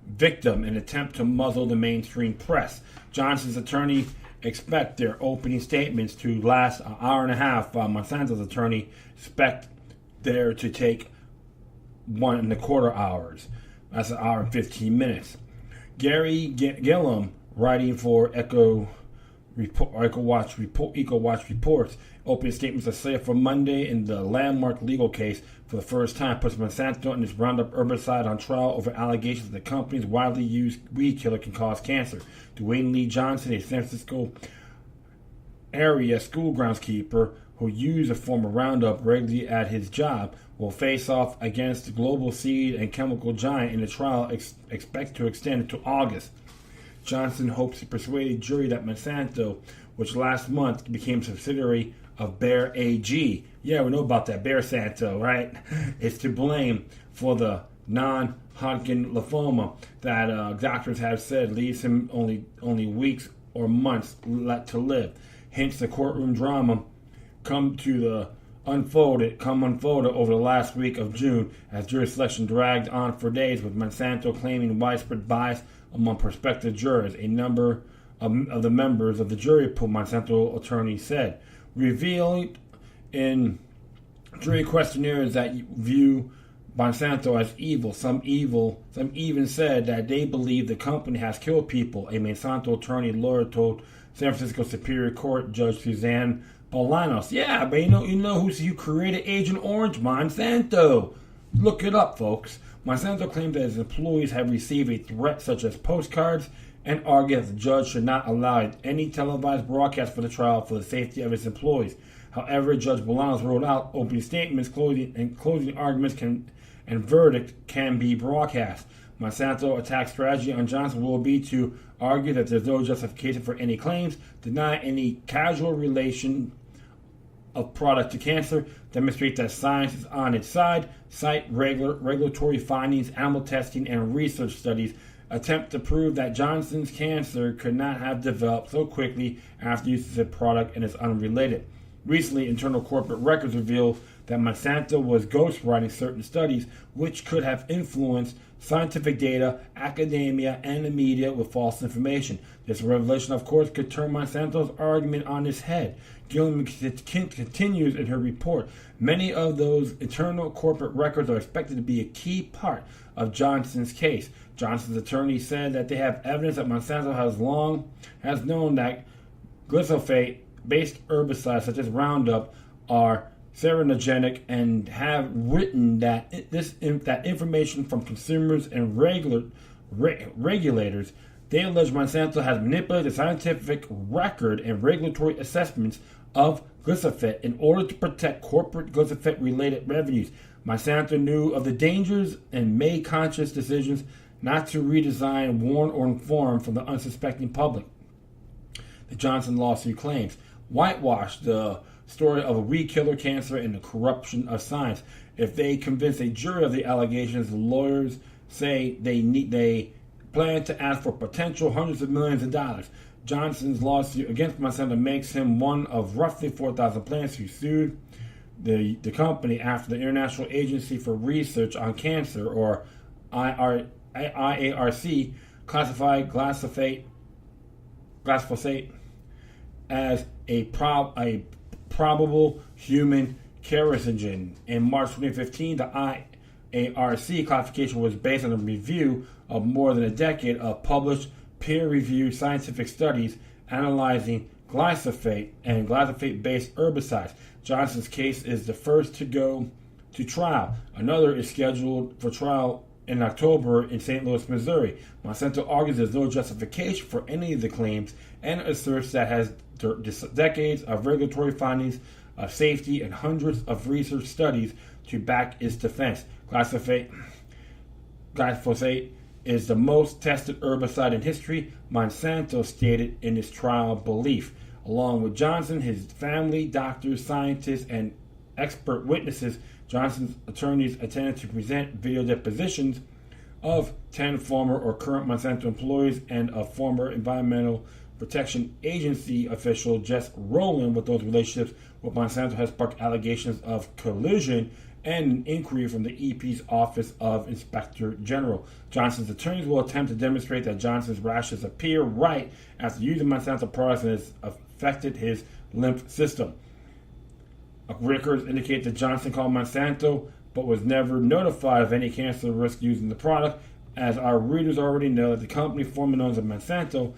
victim in an attempt to muzzle the mainstream press. Johnson's attorney expect their opening statements to last an hour and a half, while Monsanto's attorney expect there to take 1.25 hours. That's an hour and 15 minutes. Gary Gillum, writing for EcoWatch Reports, opening statements are slated for Monday in the landmark legal case. For the first time, puts Monsanto and its Roundup herbicide on trial over allegations that the company's widely used weed killer can cause cancer. Dwayne Lee Johnson, a San Francisco area school groundskeeper who used a form of Roundup regularly at his job, will face off against the global seed and chemical giant in a trial expected to extend into August. Johnson hopes to persuade a jury that Monsanto, which last month became a subsidiary of Bayer AG, yeah, we know about that, Bayer Santo, right, is to blame for the non-Hodgkin lymphoma that doctors have said leaves him only weeks or months to live. Hence, the courtroom drama come unfolded over the last week of June as jury selection dragged on for days, with Monsanto claiming widespread bias among prospective jurors. A number of the members of the jury pool, Monsanto attorney said, revealed in jury questionnaires that view Monsanto as evil. Some even said that they believe the company has killed people. A Monsanto attorney lawyer told San Francisco Superior Court Judge Suzanne Bolanos, yeah, but you know who created Agent Orange? Monsanto. Look it up, folks. Monsanto claims that his employees have received a threat such as postcards and argued that the judge should not allow any televised broadcast for the trial for the safety of his employees. However, Judge Bolanos wrote out opening statements, closing arguments and verdict can be broadcast. Monsanto attack strategy on Johnson will be to argue that there's no justification for any claims, deny any causal relation of product to cancer, demonstrate that science is on its side, cite regulatory findings, animal testing, and research studies, attempt to prove that Johnson's cancer could not have developed so quickly after use of the product and is unrelated. Recently, internal corporate records revealed that Monsanto was ghostwriting certain studies which could have influenced scientific data, academia, and the media with false information. This revelation, of course, could turn Monsanto's argument on its head. Gilliam continues in her report, many of those internal corporate records are expected to be a key part of Johnson's case. Johnson's attorney said that they have evidence that Monsanto has known that glyphosate-based herbicides such as Roundup are carcinogenic and have written that that information from consumers and regulators. They allege Monsanto has manipulated the scientific record and regulatory assessments of glyphosate in order to protect corporate glyphosate-related revenues. Monsanto knew of the dangers and made conscious decisions not to redesign, warn, or inform from the unsuspecting public. The Johnson lawsuit claims whitewash the story of a weed killer, cancer, and the corruption of science. If they convince a jury of the allegations, the lawyers say they plan to ask for potential hundreds of millions of dollars. Johnson's lawsuit against Monsanto makes him one of roughly 4,000 plants who sued the company after the International Agency for Research on Cancer, or IARC, classified glyphosate as a probable human carcinogen. In March 2015, the IARC classification was based on a review of more than a decade of published peer-reviewed scientific studies analyzing glyphosate and glyphosate-based herbicides. Johnson's case is the first to go to trial. Another is scheduled for trial in October in St. Louis, Missouri. Monsanto argues there's no justification for any of the claims and asserts that has decades of regulatory findings of safety and hundreds of research studies to back its defense. Glyphosate is the most tested herbicide in history, Monsanto stated in its trial belief. Along with Johnson, his family, doctors, scientists, and expert witnesses, Johnson's attorneys attended to present video depositions of 10 former or current Monsanto employees and a former Environmental Protection Agency official. Just rolling with those relationships with Monsanto has sparked allegations of collusion and an inquiry from the EP's Office of Inspector General. Johnson's attorneys will attempt to demonstrate that Johnson's rashes appear right after using Monsanto products and has affected his lymph system. Records indicate that Johnson called Monsanto but was never notified of any cancer risk using the product. As our readers already know, that the company formerly known as Monsanto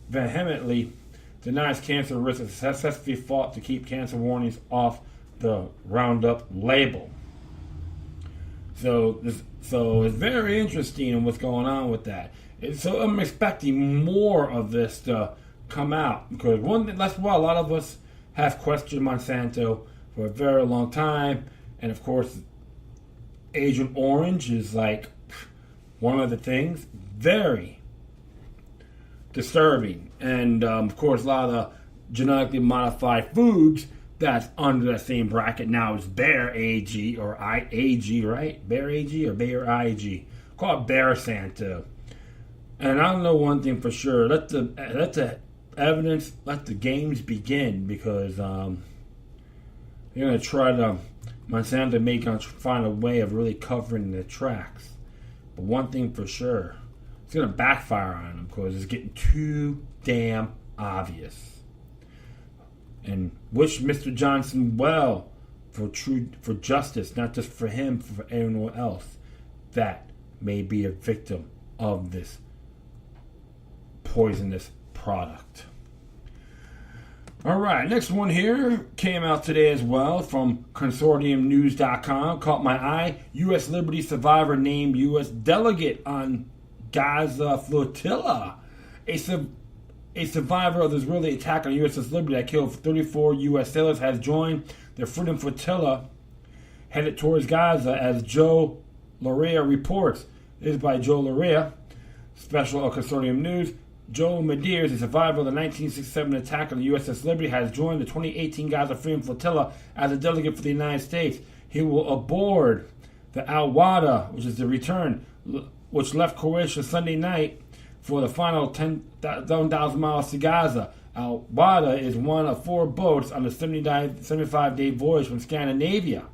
vehemently denies cancer risk and successfully fought to keep cancer warnings off the Roundup label. So it's very interesting what's going on with that. So I'm expecting more of this to come out, because that's why a lot of us have questioned Monsanto for a very long time. And of course, Agent Orange is like one of the things very disturbing. And of course, a lot of the genetically modified foods that's under that same bracket now is Bear AG or IAG, right? Bear AG or Bear IAG. Call it Bear Santa. And I don't know one thing for sure. Let the evidence, let the games begin, because they're gonna try to Monsanto find a way of really covering their tracks. But one thing for sure, it's gonna backfire on them because it's getting too damn obvious. And wish Mr. Johnson well for justice, not just for him, for anyone else that may be a victim of this poisonous product. All right, next one here came out today as well from consortiumnews.com. Caught my eye. U.S. Liberty survivor named U.S. delegate on Gaza Flotilla. A survivor of the Israeli attack on USS Liberty that killed 34 U.S. sailors has joined the Freedom Flotilla headed towards Gaza, as Joe Lorea reports. This is by Joe Lorea, special of Consortium News. Joe Mediers, a survivor of the 1967 attack on the USS Liberty, has joined the 2018 Gaza Freedom Flotilla as a delegate for the United States. He will aboard the Al-Wada, which is the return, which left Croatia Sunday night for the final 10,000 miles to Gaza. Al-Wada is one of 4 boats on the 75-day voyage from Scandinavia.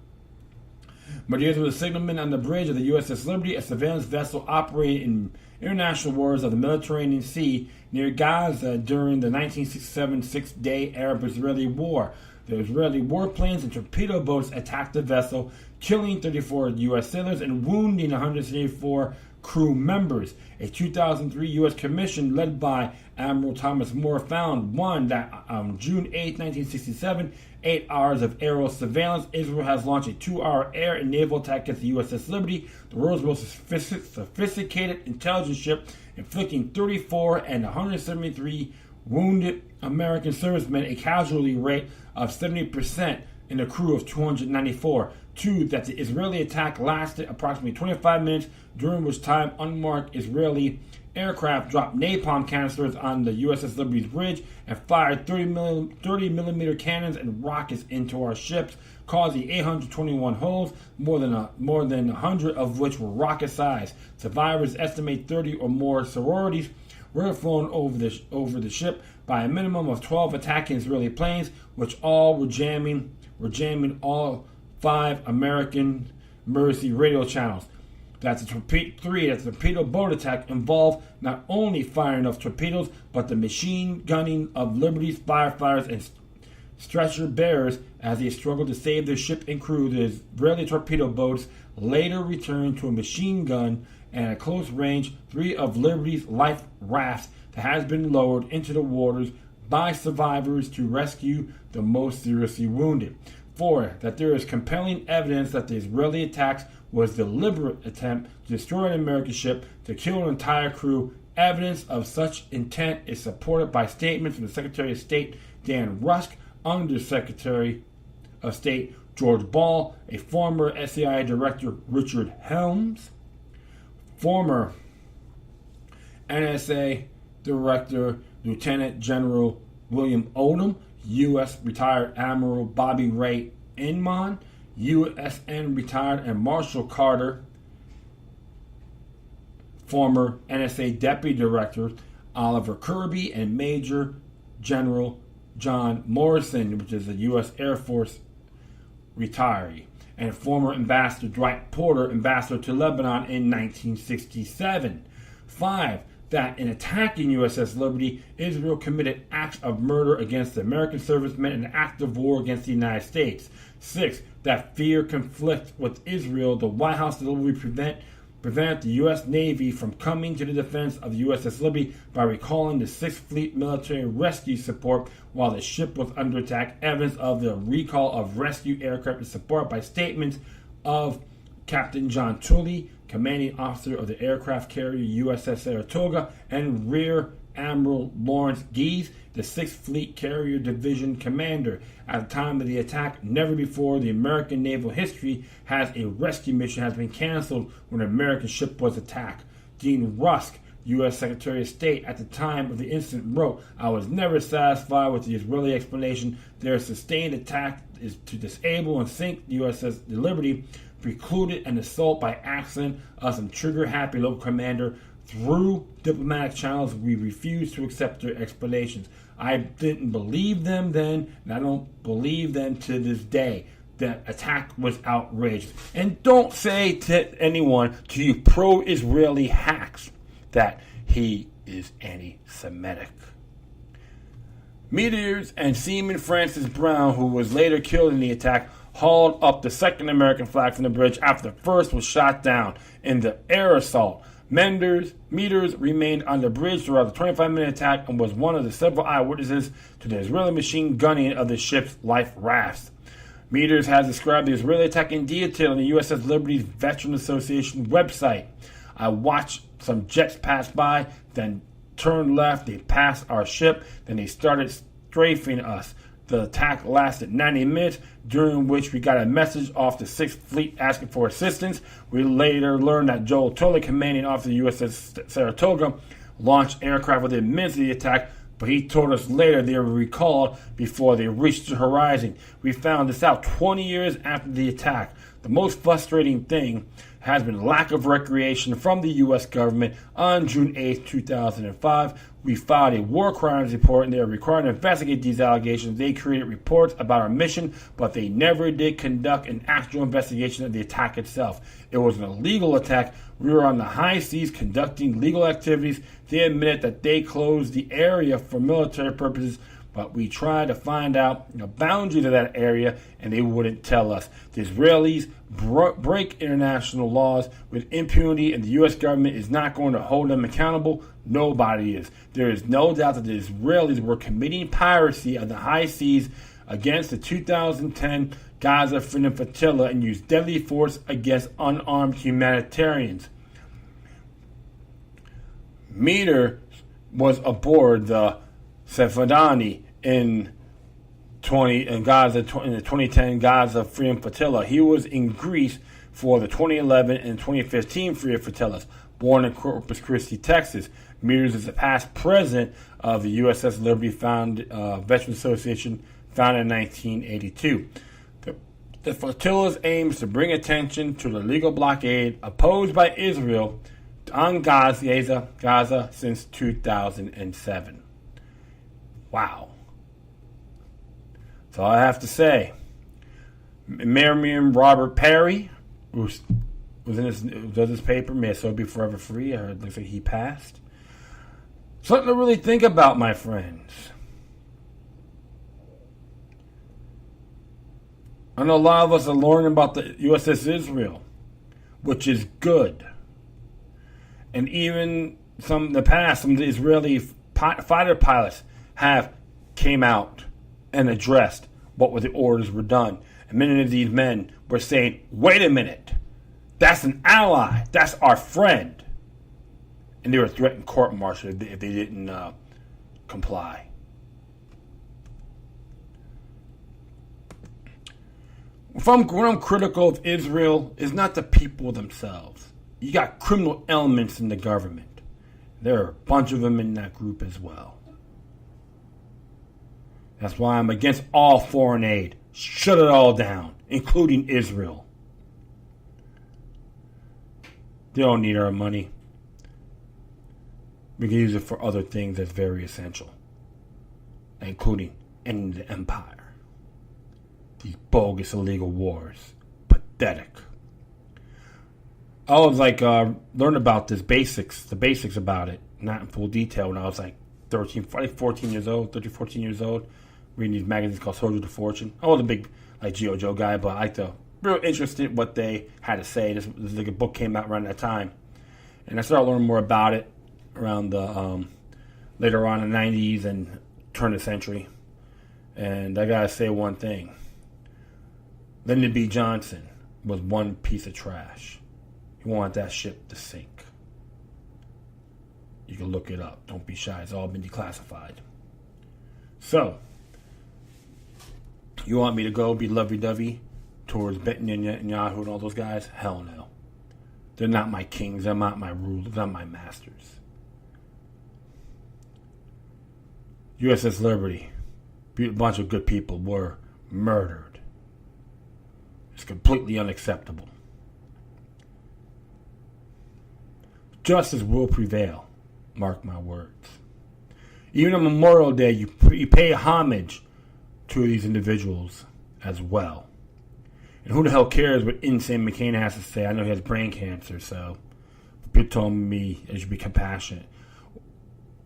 Mediers was a signalman on the bridge of the USS Liberty, a surveillance vessel operating in international waters of the Mediterranean Sea near Gaza during the 1967 Six-Day Arab-Israeli War. The Israeli warplanes and torpedo boats attacked the vessel, killing 34 U.S. sailors and wounding 174 crew members. A 2003 U.S. commission led by Admiral Thomas Moore found, one, that on June 8, 1967, 8 hours of aerial surveillance, Israel has launched a 2-hour air and naval attack against the USS Liberty, the world's most sophisticated intelligence ship, inflicting 34 and 173 wounded American servicemen, a casualty rate of 70%, and a crew of 294. 2, that the Israeli attack lasted approximately 25 minutes, during which time unmarked Israeli aircraft dropped napalm canisters on the USS Liberty's bridge and fired 30 millimeter cannons and rockets into our ships, causing 821 holes, more than 100 of which were rocket sized. Survivors estimate 30 or more sororities were flown over the ship by a minimum of 12 attacking Israeli planes, which all were jamming all 5 American emergency radio channels. That's the torpedo boat attack involved not only firing of torpedoes, but the machine gunning of Liberty's firefighters and stretcher bearers as they struggled to save their ship and crew. The Israeli torpedo boats later returned to a machine gun and at close range 3 of Liberty's life rafts that has been lowered into the waters by survivors to rescue the most seriously wounded. 4, that there is compelling evidence that the Israeli attacks was a deliberate attempt to destroy an American ship to kill an entire crew. Evidence of such intent is supported by statements from the Secretary of State Dan Rusk, Undersecretary of State George Ball, a former SAI Director Richard Helms, former NSA Director Lieutenant General William Odom, U.S. retired Admiral Bobby Ray Inman, USN retired and Marshall Carter, former NSA Deputy Director Oliver Kirby, and Major General John Morrison, which is a U.S. Air Force retiree, and former Ambassador Dwight Porter, ambassador to Lebanon in 1967. 5, that in attacking USS Liberty, Israel committed acts of murder against the American servicemen and an act of war against the United States. 6, that fear conflict with Israel, the White House deliberately prevent the U.S. Navy from coming to the defense of the USS Liberty by recalling the 6th Fleet military rescue support while the ship was under attack. Evidence of the recall of rescue aircraft is supported by statements of Captain John Tully, commanding officer of the aircraft carrier USS Saratoga, and Rear Admiral Lawrence Gies, the 6th Fleet Carrier Division commander. At the time of the attack, never before the American naval history has a rescue mission has been canceled when an American ship was attacked. Dean Rusk, U.S. Secretary of State at the time of the incident, wrote, "I was never satisfied with the Israeli explanation. Their sustained attack is to disable and sink the USS Liberty, precluded an assault by accident of some trigger-happy local commander. Through diplomatic channels, we refuse to accept their explanations." I didn't believe them then, and I don't believe them to this day. The attack was outrageous. And don't say to anyone, to you pro-Israeli hacks, that he is anti-Semitic. Meteors and Seaman Francis Brown, who was later killed in the attack, hauled up the second American flag from the bridge after the first was shot down in the air assault. Meteors remained on the bridge throughout the 25-minute attack and was one of the several eyewitnesses to the Israeli machine gunning of the ship's life rafts. Meteors has described the Israeli attack in detail in the USS Liberty's Veteran Association website. "I watched some jets pass by, then turned left. They passed our ship, then they started strafing us. The attack lasted 90 minutes, during which we got a message off the 6th Fleet asking for assistance. We later learned that Joel Tully, commanding officer of the USS Saratoga, launched aircraft within minutes of the attack, but he told us later they were recalled before they reached the horizon. We found this out 20 years after the attack. The most frustrating thing has been lack of recreation from the U.S. government. On June 8, 2005, we filed a war crimes report, and they are required to investigate these allegations. They created reports about our mission, but they never did conduct an actual investigation of the attack itself. It was an illegal attack. We were on the high seas conducting legal activities. They admitted that they closed the area for military purposes, but we tried to find out the boundaries of that area, and they wouldn't tell us. The Israelis break international laws with impunity, and the U.S. government is not going to hold them accountable. Nobody is. There is no doubt that the Israelis were committing piracy on the high seas against the 2010 Gaza Freedom Flotilla and used deadly force against unarmed humanitarians. Meter was aboard the Sefadani in the 2010 Gaza Freedom Flotilla. He was in Greece for the 2011 and 2015 Freedom Flotillas. Born in Corpus Christi, Texas, Meters is a past president of the USS Liberty Veterans Association, founded in 1982. The flotilla's aims to bring attention to the legal blockade opposed by Israel on Gaza since 2007. Wow. That's all I have to say. Miriam Robert Perry, who does this paper, May His Soul Be Forever Free. I heard it looks like he passed. Something to really think about, my friends. I know a lot of us are learning about the USS Israel, which is good. And even some of the Israeli fighter pilots have came out and addressed what the orders were done. And many of these men were saying, wait a minute, that's an ally, that's our friend. And they were threatened court-martial if they didn't comply. When I'm critical of Israel, it's not the people themselves. You got criminal elements in the government. There are a bunch of them in that group as well. That's why I'm against all foreign aid. Shut it all down, including Israel. They don't need our money. We can use it for other things that's very essential, including ending the empire. These bogus illegal wars. Pathetic. I was learned about the basics about it, not in full detail, when I was 14 years old, reading these magazines called Soldier to Fortune. I was a big G.I. Joe guy, but I liked real interested in what they had to say. This a book came out around that time. And I started learning more about it around the later on in the 90s and turn of the century. And I gotta say one thing. Lyndon B. Johnson was one piece of trash. He wanted that ship to sink. You can look it up. Don't be shy. It's all been declassified. So, you want me to go be lovey-dovey towards Benton and Yahoo and all those guys? Hell no. They're not my kings. They're not my rulers. They're not my masters. USS Liberty, a bunch of good people were murdered. It's completely unacceptable. Justice will prevail. Mark my words. Even on Memorial Day, you pay homage to these individuals as well. And who the hell cares what Insane McCain has to say? I know he has brain cancer, so people told me I should be compassionate.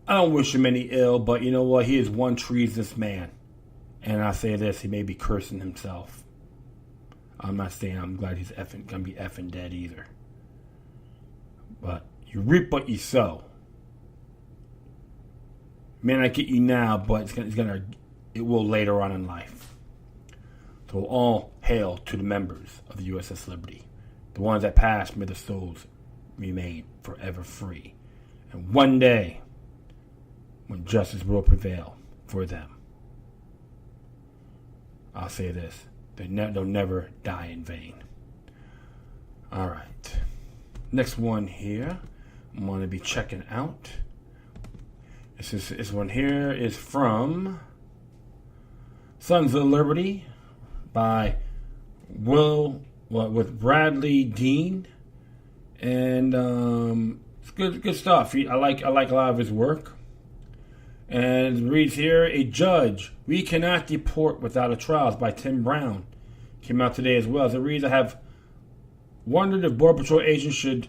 I don't wish him any ill, but you know what? He is one treasonous man. And I say this, he may be cursing himself. I'm not saying I'm glad he's gonna be effing dead either. But you reap what you sow. May not get you now, but it will later on in life. So all hail to the members of the USS Liberty. The ones that passed, may their souls remain forever free. And one day, when justice will prevail for them, I'll say this. They'll never die in vain. All right. Next one here, I'm going to be checking out. This one here is from Sons of Liberty by with Bradley Dean, and it's good stuff. I like a lot of his work. And it reads here, A Judge, We Cannot Deport Without a Trial by Tim Brown. Came out today as well. As it reads, I have wondered if Border Patrol agents should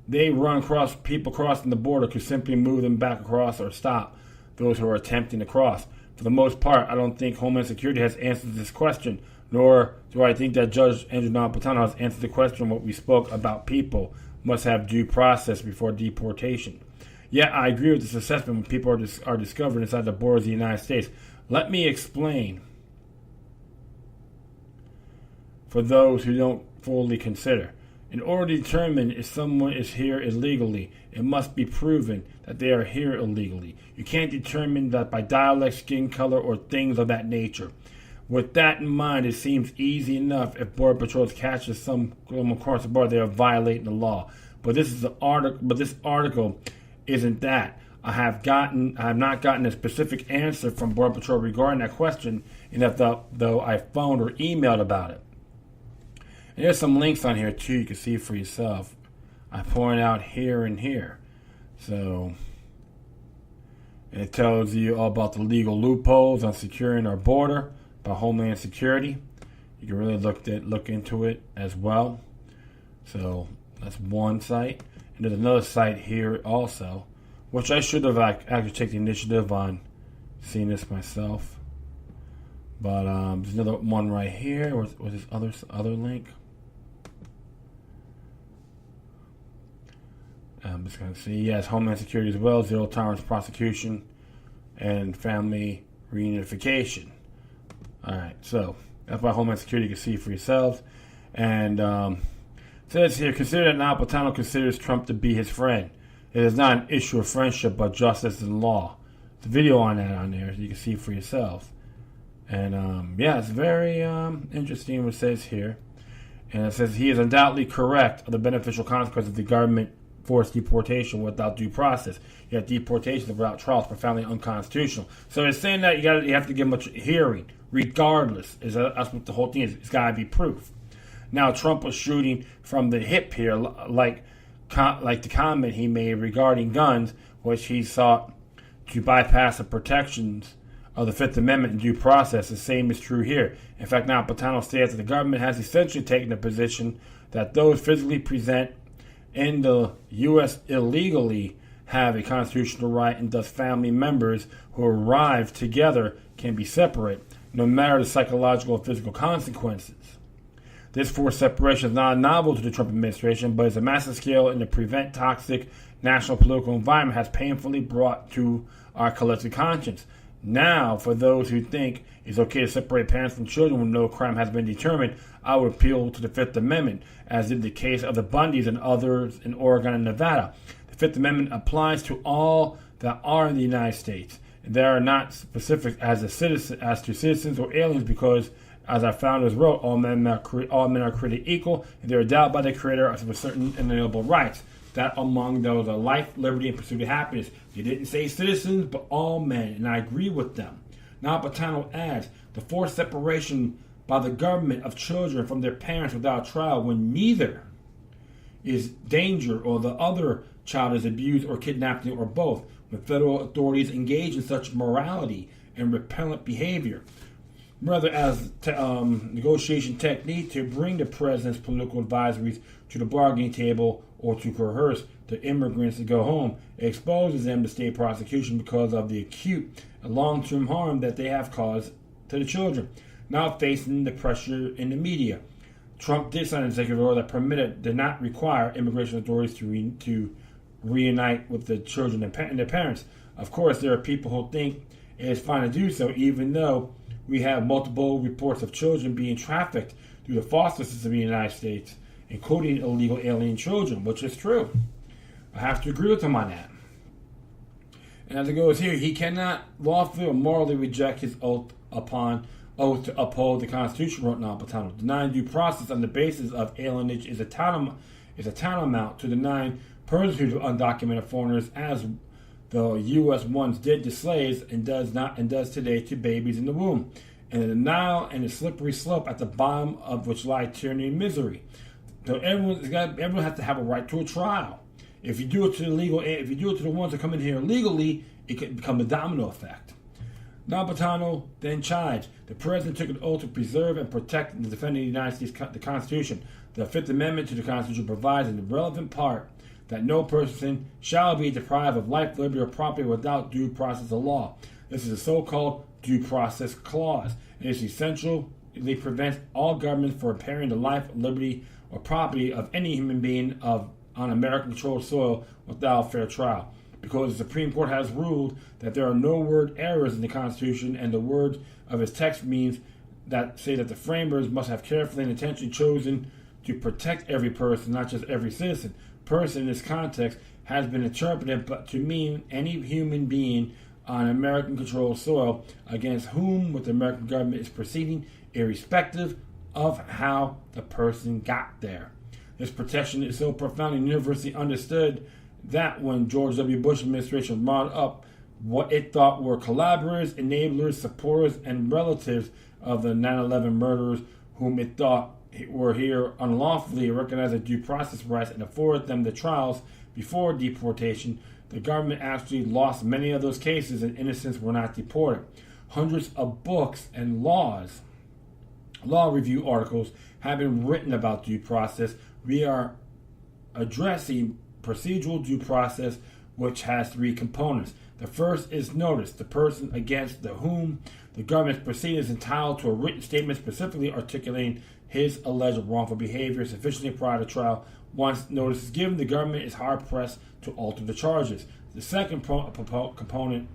they run across people crossing the border could simply move them back across or stop. those who are attempting to cross. For the most part, I don't think Homeland Security has answered this question, nor do I think that Judge Andrew Napolitano has answered the question what we spoke about people must have due process before deportation. Yet I agree with this assessment when people are discovered inside the borders of the United States. Let me explain for those who don't fully consider. In order to determine if someone is here illegally, it must be proven that they are here illegally. You can't determine that by dialect, skin color, or things of that nature. With that in mind, it seems easy enough if Border Patrol catches someone across the border, they are violating the law. But this article isn't that. I have not gotten a specific answer from Border Patrol regarding that question, and though I phoned or emailed about it. And there's some links on here too, you can see for yourself. I point out here and here. So it tells you all about the legal loopholes on securing our border by Homeland Security. You can really look into it as well. So that's one site. And there's another site here also, which I should have actually taken the initiative on seeing this myself. But there's another one right here. What's this other link? I'm just going to see. Yes, Homeland Security as well. Zero tolerance prosecution and family reunification. All right, so that's why Homeland Security you can see for yourselves. And says here, consider that Napolitano considers Trump to be his friend. It is not an issue of friendship, but justice and law. There's a video on that on there, so you can see for yourselves. And yeah, it's very interesting what it says here. And it says he is undoubtedly correct of the beneficial consequences of the government forced deportation without due process. Yet deportation without trial is profoundly unconstitutional. So it's saying that you have to give much hearing, regardless. That's what the whole thing is. It's got to be proof. Now Trump was shooting from the hip here, like the comment he made regarding guns, which he sought to bypass the protections of the Fifth Amendment and due process. The same is true here. In fact, Napolitano states that the government has essentially taken the position that those physically present in the U.S. illegally have a constitutional right, and thus family members who arrive together can be separate, no matter the psychological or physical consequences. This forced separation is not novel to the Trump administration, but is a massive scale in the prevent toxic national political environment has painfully brought to our collective conscience. Now, for those who think it's okay to separate parents from children when no crime has been determined, I would appeal to the Fifth Amendment, as in the case of the Bundys and others in Oregon and Nevada. The Fifth Amendment applies to all that are in the United States. They are not specific as to citizens or aliens because, as our founders wrote, all men are created equal, and they are endowed by the Creator with certain inalienable rights. That among those are life, liberty, and pursuit of happiness. They didn't say citizens, but all men, and I agree with them. Napolitano adds, the forced separation by the government of children from their parents without trial when neither is danger or the other child is abused or kidnapped or both, when federal authorities engage in such morality and repellent behavior, rather as negotiation technique to bring the president's political advisories to the bargaining table or to coerce the immigrants to go home. It exposes them to state prosecution because of the acute and long-term harm that they have caused to the children. Now facing the pressure in the media, Trump did sign an executive order that did not require immigration authorities to reunite with the children and their parents. Of course, there are people who think it is fine to do so, even though we have multiple reports of children being trafficked through the foster system in the United States, including illegal alien children, which is true. I have to agree with him on that. And as it goes here, he cannot lawfully or morally reject his oath to uphold the Constitution, wrote Napolitano. Denying due process on the basis of alienage is a tantamount to denying persecution of undocumented foreigners, as the U.S. once did to slaves and does today to babies in the womb. And the denial and the slippery slope at the bottom of which lie tyranny and misery. So everyone has to have a right to a trial. If you do it to the ones that come in here illegally, it could become a domino effect. Napolitano then chides. The president took an oath to preserve and protect and defend the United States, the Constitution. The Fifth Amendment to the Constitution provides in the relevant part that no person shall be deprived of life, liberty, or property without due process of law. This is a so-called due process clause. It is essential. It prevents all governments from impairing the life, liberty, or property of any human being on American-controlled soil without fair trial. Because the Supreme Court has ruled that there are no word errors in the Constitution, and the words of its text means that say that the framers must have carefully and intentionally chosen to protect every person, not just every citizen. Person in this context has been interpreted but to mean any human being on American-controlled soil against whom the American government is proceeding, irrespective of how the person got there. This protection is so profound and universally understood that when George W. Bush administration brought up what it thought were collaborators, enablers, supporters, and relatives of the 9/11 murderers, whom it thought were here unlawfully, recognized as due process rights and afforded them the trials before deportation, the government actually lost many of those cases and innocents were not deported. Hundreds of books and law review articles have been written about due process. We are addressing procedural due process, which has three components. The first is notice. The person against whom the government proceeding is entitled to a written statement specifically articulating his alleged wrongful behavior sufficiently prior to trial. Once notice is given, the government is hard-pressed to alter the charges. The second component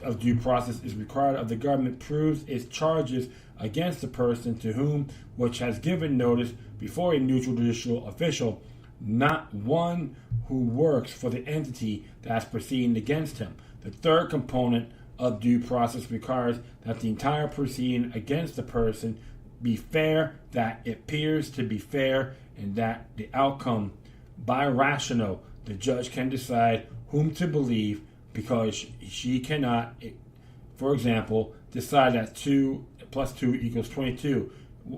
of due process is required of the government proves its charges against the person to whom which has given notice before a neutral judicial official, not one who works for the entity that is proceeding against him. The third component of due process requires that the entire proceeding against the person be fair, that it appears to be fair, and that the outcome by rational, the judge can decide whom to believe, because she cannot, for example, decide that 2 plus 2 equals 22,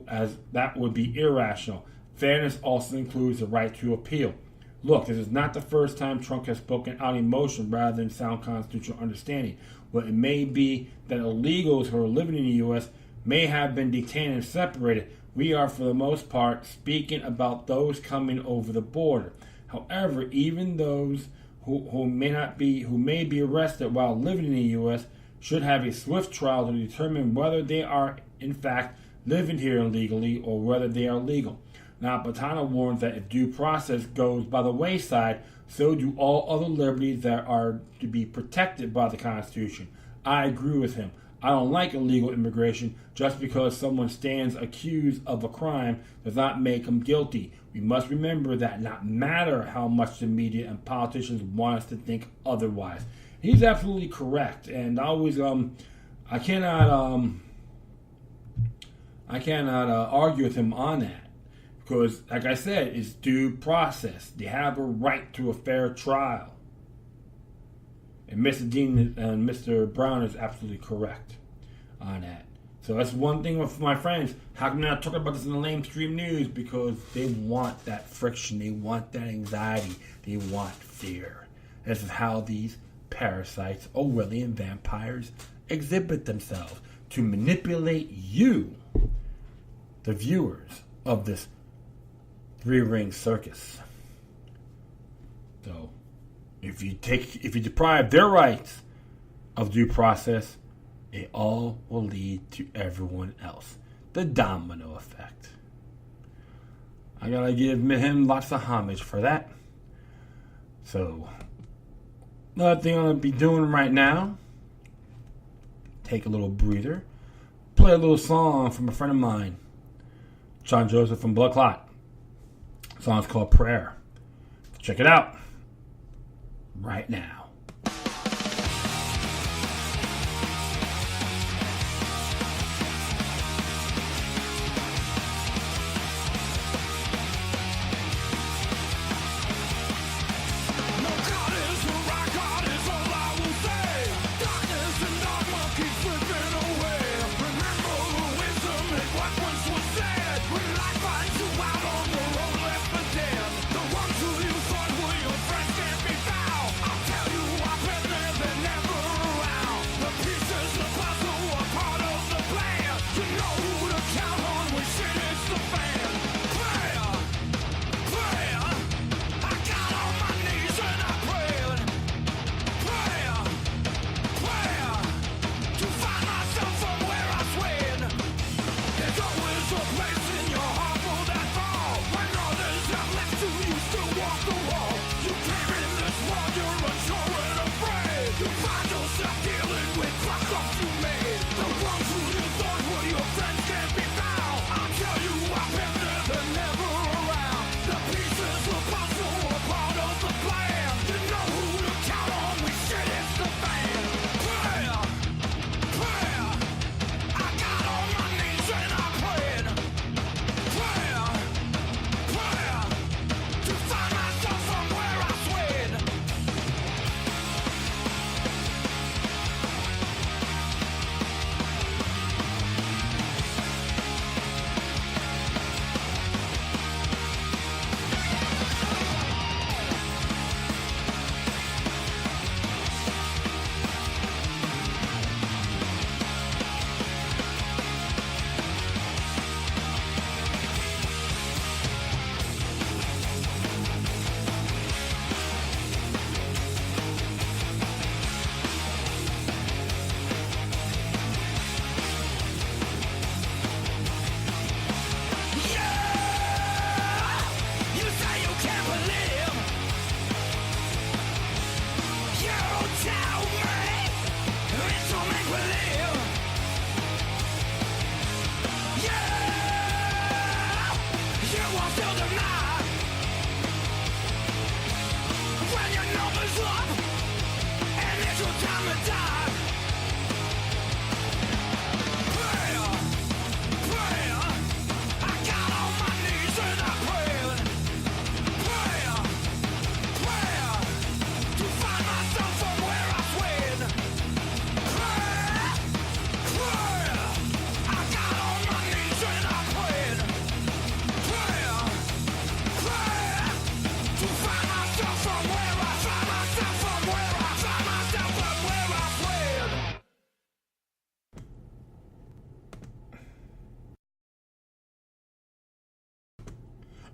as that would be irrational. Fairness also includes the right to appeal. Look, this is not the first time Trump has spoken out emotion rather than sound constitutional understanding. Well, it may be that illegals who are living in the U.S. may have been detained and separated. We are, for the most part, speaking about those coming over the border. However, even those who may be arrested while living in the U.S. should have a swift trial to determine whether they are, in fact, living here illegally or whether they are legal. Now, Patana warns that if due process goes by the wayside, so do all other liberties that are to be protected by the Constitution. I agree with him. I don't like illegal immigration. Just because someone stands accused of a crime does not make him guilty. We must remember that no matter how much the media and politicians want us to think otherwise. He's absolutely correct, and I cannot argue with him on that. Because, like I said, it's due process. They have a right to a fair trial. And Mr. Dean and Mr. Brown is absolutely correct on that. So that's one thing with my friends. How come they're not talking about this in the mainstream news? Because they want that friction. They want that anxiety. They want fear. This is how these parasites, Orwellian vampires, exhibit themselves to manipulate you, the viewers of this three-ring circus. So, if you deprive their rights of due process, it all will lead to everyone else. The domino effect. I gotta give him lots of homage for that. So, another thing I'm gonna be doing right now, take a little breather, play a little song from a friend of mine, John Joseph from Bloodclot. The song's called Prayer. Check it out right now. Tell you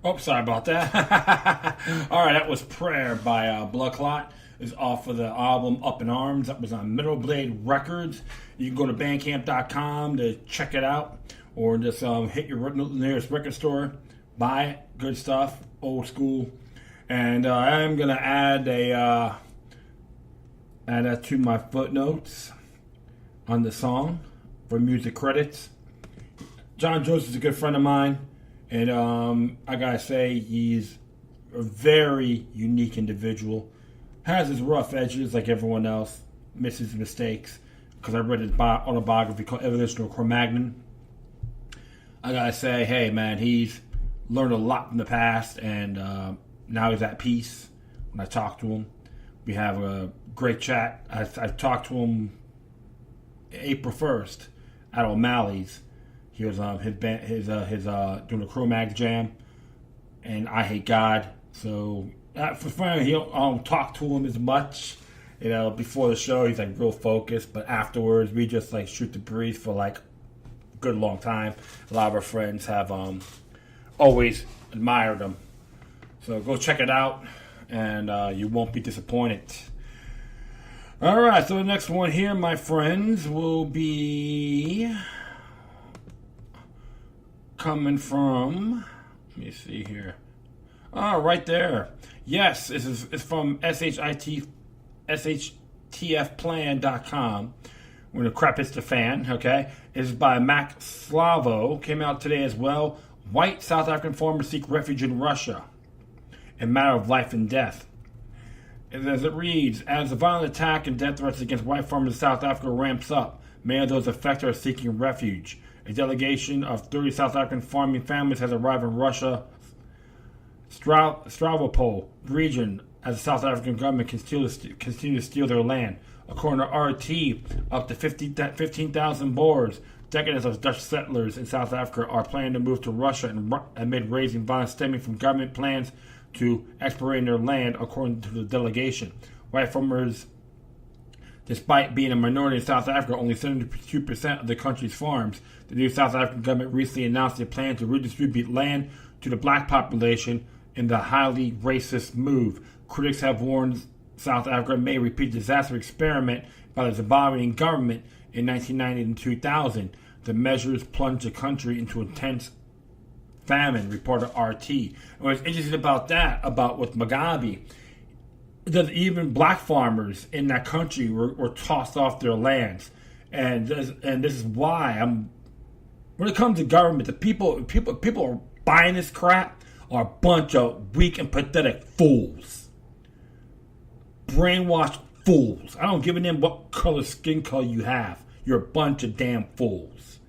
Oh, sorry about that. All right, that was Prayer by Bloodclot. It's off of the album Up in Arms. That was on Middle Blade Records. You can go to bandcamp.com to check it out, or just hit your nearest record store, buy it. Good stuff, old school. And I'm gonna add that to my footnotes on the song for music credits. John Joseph is a good friend of mine. And I gotta say, he's a very unique individual. Has his rough edges like everyone else. Misses mistakes. Because I read his autobiography called Evolution of Cro-Magnon. I gotta say, hey man, he's learned a lot from the past. And now he's at peace. When I talk to him, we have a great chat. I talked to him April 1st at O'Malley's. He was doing a Cro-Mag jam, and I Hate God. So for fun, he don't talk to him as much. Before the show, he's like real focused, but afterwards, we just like shoot the breeze for like a good long time. A lot of our friends have always admired him. So go check it out, and you won't be disappointed. All right, so the next one here, my friends, will be coming from, let me see here. Oh, right there. Yes, it's from shtfplan.com. When the crap hits the fan, okay? It's by Mac Slavo. Came out today as well. White South African farmers seek refuge in Russia. A matter of life and death. As it reads, as the violent attack and death threats against white farmers in South Africa ramps up, many of those affected are seeking refuge. A delegation of 30 South African farming families has arrived in Russia, Stavropol region, as the South African government continues to steal their land. According to RT, up to 15,000 Boers, decades of Dutch settlers in South Africa, are planning to move to Russia amid raising violence stemming from government plans to exploit their land, according to the delegation. White farmers, despite being a minority in South Africa, only 72% of the country's farms. The new South African government recently announced a plan to redistribute land to the black population in the highly racist move. Critics have warned South Africa may repeat the disaster experiment by the Zimbabwean government in 1990 and 2000. The measures plunged the country into intense famine, reported RT. And what's interesting about that, with Mugabe, that even black farmers in that country were tossed off their lands. And this is why when it comes to government, the people are buying this crap are a bunch of weak and pathetic fools. Brainwashed fools. I don't give a damn what skin color you have. You're a bunch of damn fools.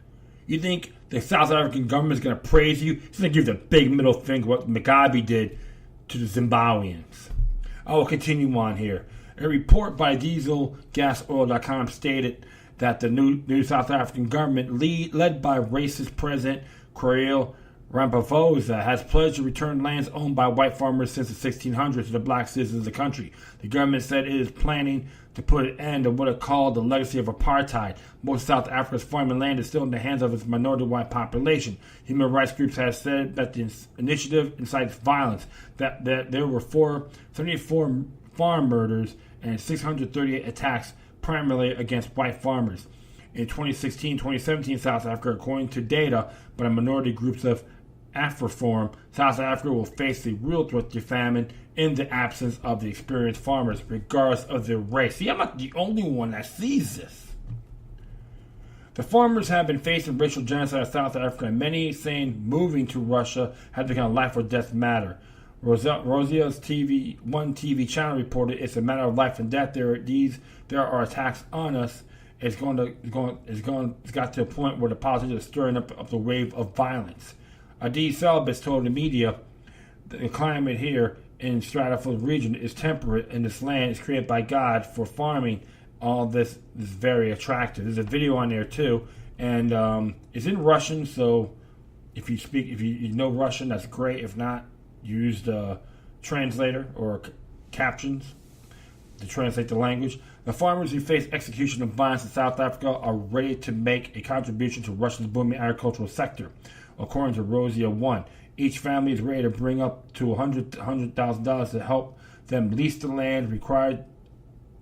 You think the South African government is going to praise you? It's going to give you the big middle finger, what Mugabe did to the Zimbabweans. I will continue on here. A report by DieselGasOil.com stated that the new South African government, led by racist President Cyril Ramaphosa, has pledged to return lands owned by white farmers since the 1600s to the black citizens of the country. The government said it is planning to put an end to what it called the legacy of apartheid. Most of South Africa's farming land is still in the hands of its minority white population. Human rights groups have said that the initiative incites violence, that there were 74 farm murders and 638 attacks primarily against white farmers. In 2016-2017 South Africa, according to data by minority groups of AfriForum, South Africa will face the real threat to famine in the absence of the experienced farmers, regardless of their race. See, I'm not the only one that sees this. The farmers have been facing racial genocide in South Africa, and many saying moving to Russia has become a life or death matter. Rosia's one TV channel reported it's a matter of life and death. There are attacks on us. It's got to a point where the politicians are stirring up the wave of violence. Adi Salbis told the media the climate here in Stratford region is temperate, and this land is created by God for farming. All this is very attractive. There's a video on there too, and it's in Russian. So if you know Russian, that's great. If not, use the translator or captions to translate the language. The farmers who face execution and violence in South Africa are ready to make a contribution to Russia's booming agricultural sector. according to Rosia One. Each family is ready to bring up to $100,000 to help them lease the land required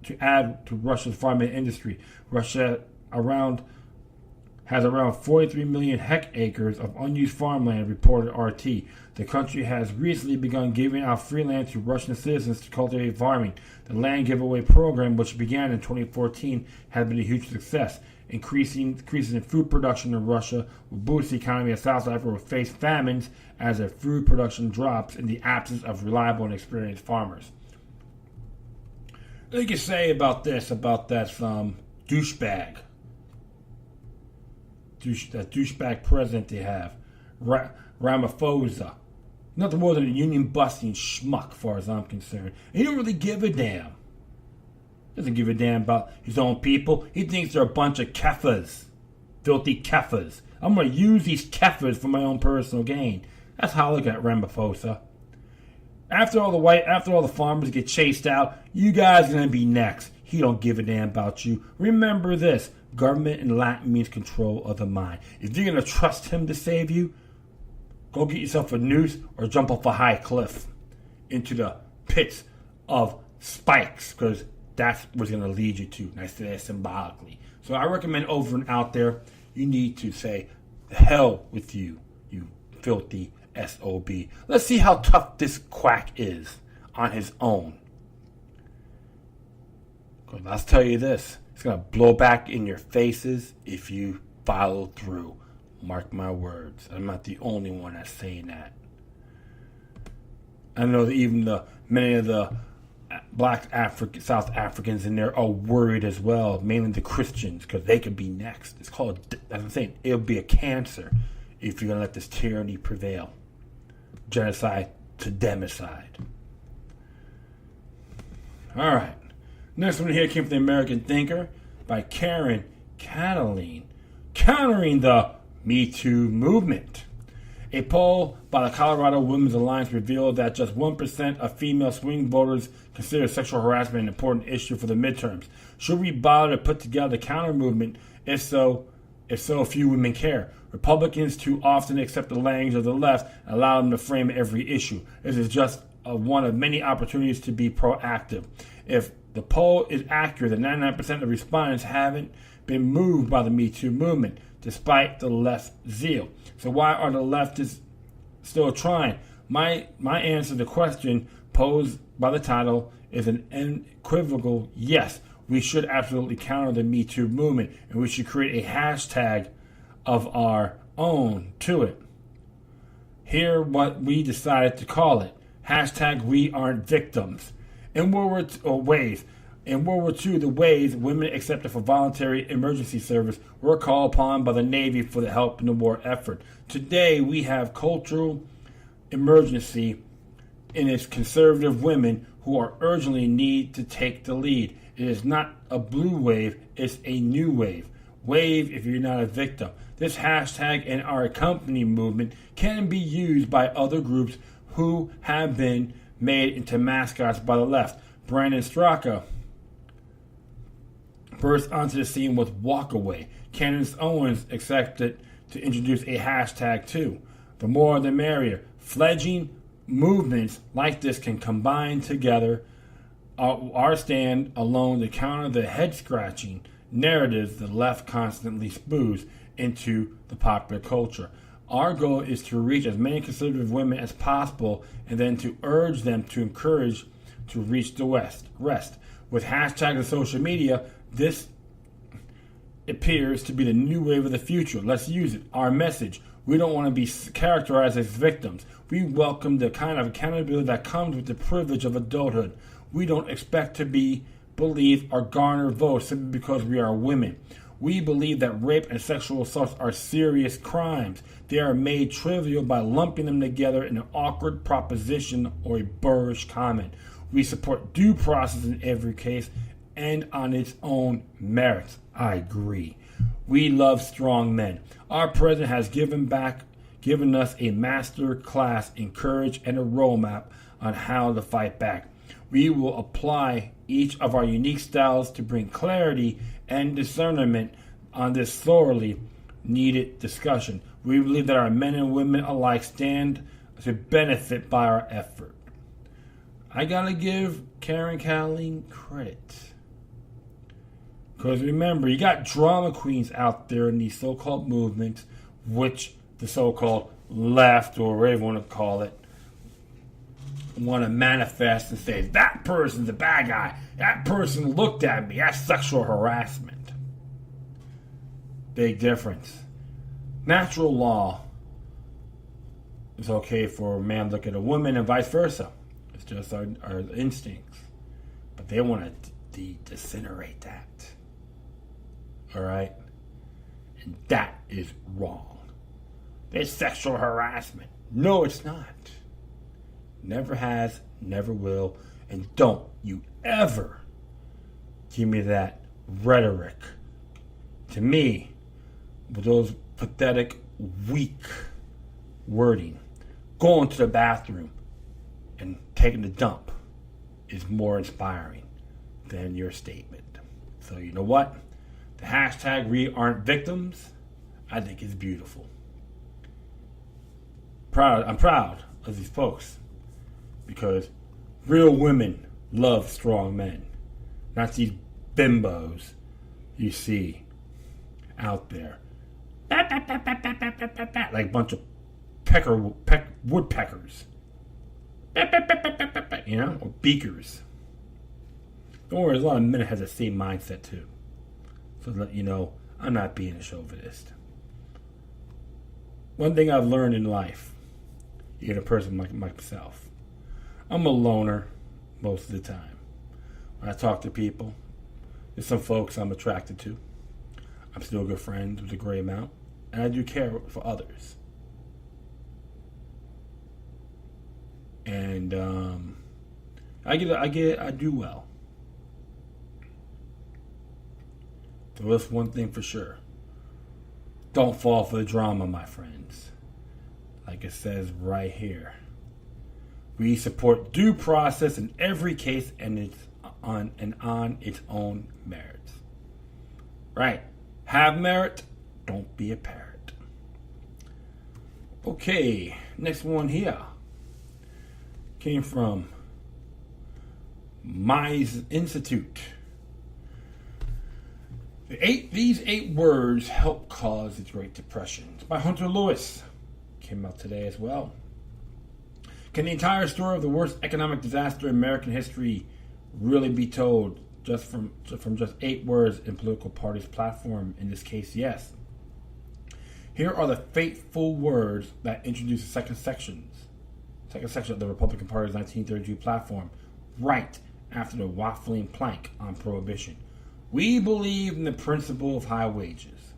to add to Russia's farming industry. Russia has around 43 million hectares of unused farmland, reported RT. The country has recently begun giving out free land to Russian citizens to cultivate farming. The land giveaway program, which began in 2014, has been a huge success. Increases in food production in Russia will boost the economy of South Africa will face famines as their food production drops in the absence of reliable and experienced farmers. What you can say about that douchebag? That douchebag president they have, Ramaphosa. Nothing more than a union-busting schmuck, as far as I'm concerned. And he don't really give a damn. Doesn't give a damn about his own people. He thinks they're a bunch of kephas. Filthy kephas. I'm going to use these kephas for my own personal gain. That's how I look at Ramaphosa. After all the farmers get chased out, you guys are going to be next. He don't give a damn about you. Remember this. Government in Latin means control of the mind. If you're going to trust him to save you, go get yourself a noose or jump off a high cliff into the pits of spikes, because that's what's going to lead you to. And I say that symbolically. So I recommend over and out there, you need to say, hell with you, you filthy SOB. Let's see how tough this quack is on his own. Because I'll tell you this. It's going to blow back in your faces if you follow through. Mark my words. I'm not the only one that's saying that. I know that even many of the black South Africans in there are worried as well, mainly the Christians, because they could be next. It's called, as I'm saying, it'll be a cancer if you're going to let this tyranny prevail. Genocide to democide. All right. Next one here came from the American Thinker by Karen Cataline, countering the Me Too movement. A poll by the Colorado Women's Alliance revealed that just 1% of female swing voters consider sexual harassment an important issue for the midterms. Should we bother to put together a counter movement? If so, few women care. Republicans too often accept the language of the left and allow them to frame every issue. This is just one of many opportunities to be proactive. If the poll is accurate, that 99% of respondents haven't been moved by the Me Too movement, despite the left's zeal. So why are the leftists still trying? My answer to the question posed by the title is an unequivocal yes. We should absolutely counter the Me Too movement, and we should create a hashtag of our own to it. Here, what we decided to call it. Hashtag We Aren't Victims. In World War II, the ways women accepted for voluntary emergency service were called upon by the Navy for the help in the war effort. Today, we have cultural emergency in its conservative women who are urgently need to take the lead. It is not a blue wave, it's a new wave. Wave if you're not a victim. This hashtag and our accompanying movement can be used by other groups who have been made into mascots by the left. Brandon Straka burst onto the scene with Walk Away. Candace Owens accepted to introduce a hashtag too. The more the merrier. Fledgling movements like this can combine together our stand alone to counter the head-scratching narratives the left constantly spews into the popular culture. Our goal is to reach as many conservative women as possible and then to urge them to encourage to reach the rest. With hashtags and social media, this appears to be the new wave of the future. Let's use it. Our message. We don't want to be characterized as victims. We welcome the kind of accountability that comes with the privilege of adulthood. We don't expect to be believed or garner votes simply because we are women. We believe that rape and sexual assaults are serious crimes. They are made trivial by lumping them together in an awkward proposition or a boorish comment. We support due process in every case and on its own merits. I agree. We love strong men. Our president has given us a master class in courage and a roadmap on how to fight back. We will apply each of our unique styles to bring clarity and discernment on this sorely needed discussion. We believe that our men and women alike stand to benefit by our effort. I gotta give Karen Cowling credit. Because remember, you got drama queens out there in these so-called movements, which the so-called left, or whatever you want to call it, want to manifest and say, that person's a bad guy. That person looked at me. That's sexual harassment. Big difference. Natural law is okay for a man to look at a woman and vice versa. It's just our instincts. But they want to disintegrate that. Alright? And that is wrong. It's sexual harassment. No, it's not. Never has, never will, and don't you ever give me that rhetoric. To me, with those pathetic, weak wording, going to the bathroom and taking a dump is more inspiring than your statement. So you know what? The hashtag we aren't victims, I think is beautiful. I'm proud of these folks. Because real women love strong men. Not these bimbos you see out there. Like a bunch of woodpeckers. You know? Or beakers. Don't worry, a lot of men have the same mindset too. So to let you know, I'm not being a chauvinist. One thing I've learned in life, you get a person like myself. I'm a loner most of the time. When I talk to people, there's some folks I'm attracted to. I'm still good friends with a great amount, and I do care for others. And I do well. So that's one thing for sure. Don't fall for the drama, my friends. Like it says right here. We support due process in every case and on its own merits. Right. Have merit, don't be a parrot. Okay, next one here. Came from Mize Institute. These 8 words help cause the Great Depression. It's by Hunter Lewis. Came out today as well. Can the entire story of the worst economic disaster in American history really be told just from just 8 words in political party's platform? In this case, yes. Here are the fateful words that introduce the second section of the Republican Party's 1932 platform, right after the waffling plank on prohibition. We believe in the principle of high wages.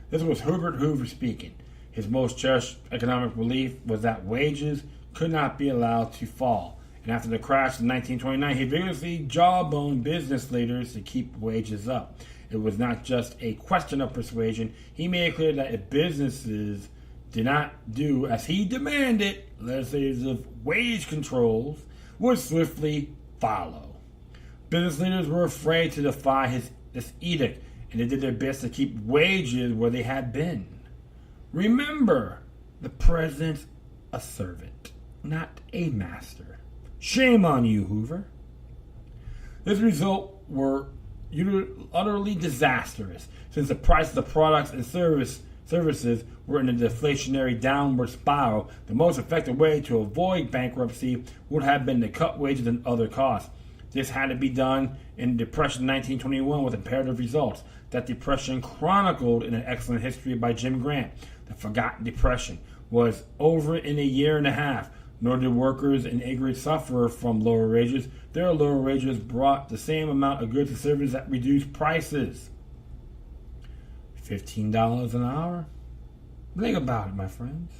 This was Herbert Hoover speaking. His most cherished economic belief was that wages could not be allowed to fall. And after the crash in 1929, he vigorously jawboned business leaders to keep wages up. It was not just a question of persuasion. He made it clear that if businesses did not do as he demanded, legislative wage controls would swiftly follow. Business leaders were afraid to defy this edict, and they did their best to keep wages where they had been. Remember, the president's a servant, not a master. Shame on you, Hoover. This result were utterly disastrous, since the price of the products and services were in a deflationary downward spiral. The most effective way to avoid bankruptcy would have been to cut wages and other costs. This had to be done in the Depression 1921 with imperative results. That depression, chronicled in an excellent history by Jim Grant, The Forgotten Depression, was over in a year and a half. Nor did workers in Anchorage suffer from lower wages. Their lower wages brought the same amount of goods and services at reduced prices. $15 an hour? Think about it, my friends.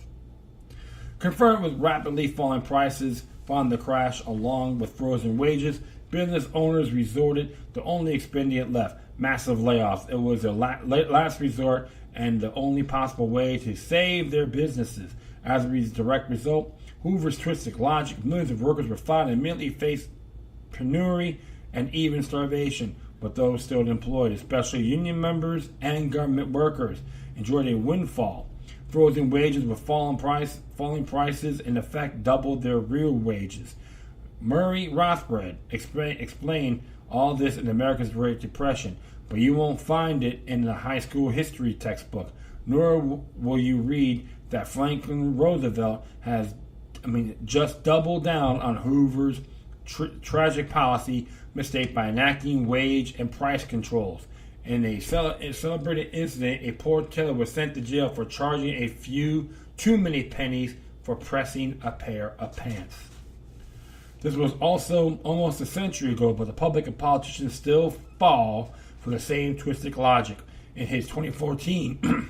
Confronted with rapidly falling prices following the crash along with frozen wages, business owners resorted to only expedient left, massive layoffs. It was their last resort and the only possible way to save their businesses. As a direct result, Hoover's twisted logic, millions of workers were fired and immediately faced penury and even starvation. but those still employed, especially union members and government workers, enjoyed a windfall. Frozen wages with falling prices in effect doubled their real wages. Murray Rothbard explained all this in America's Great Depression, but you won't find it in the high school history textbook, nor will you read that Franklin Roosevelt just doubled down on Hoover's tragic policy mistake by enacting wage and price controls. In a celebrated incident, a poor tailor was sent to jail for charging a few too many pennies for pressing a pair of pants. This was also almost a century ago, but the public and politicians still fall for the same twisted logic. In his 2014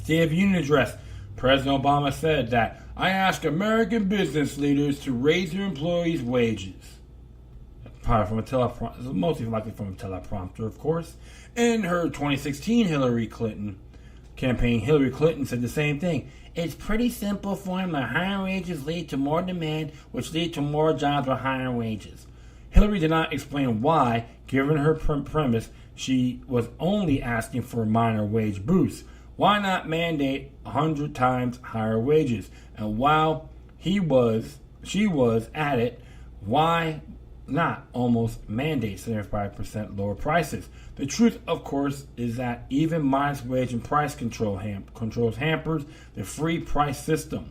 State of the Union address, President Obama said that I ask American business leaders to raise their employees' wages. Probably from a teleprompter, mostly likely from a teleprompter, of course. In her 2016 Hillary Clinton campaign, Hillary Clinton said the same thing. It's pretty simple formula. Higher wages lead to more demand, which lead to more jobs with higher wages. Hillary did not explain why, given her premise, she was only asking for a minor wage boost. Why not mandate 100 times higher wages? And while she was at it, why not almost mandate 75% lower prices? The truth, of course, is that even modest wage and price controls hampers the free price system,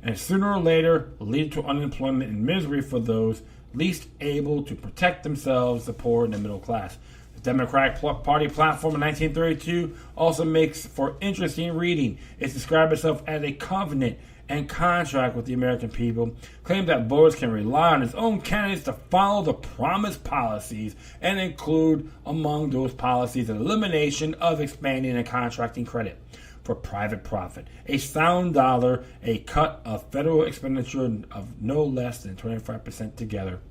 and sooner or later lead to unemployment and misery for those least able to protect themselves, the poor and the middle class. The Democratic Party platform in 1932 also makes for interesting reading. It describes itself as a covenant and contract with the American people, claims that voters can rely on its own candidates to follow the promised policies, and include among those policies an elimination of expanding and contracting credit for private profit, a sound dollar, a cut of federal expenditure of no less than 25% together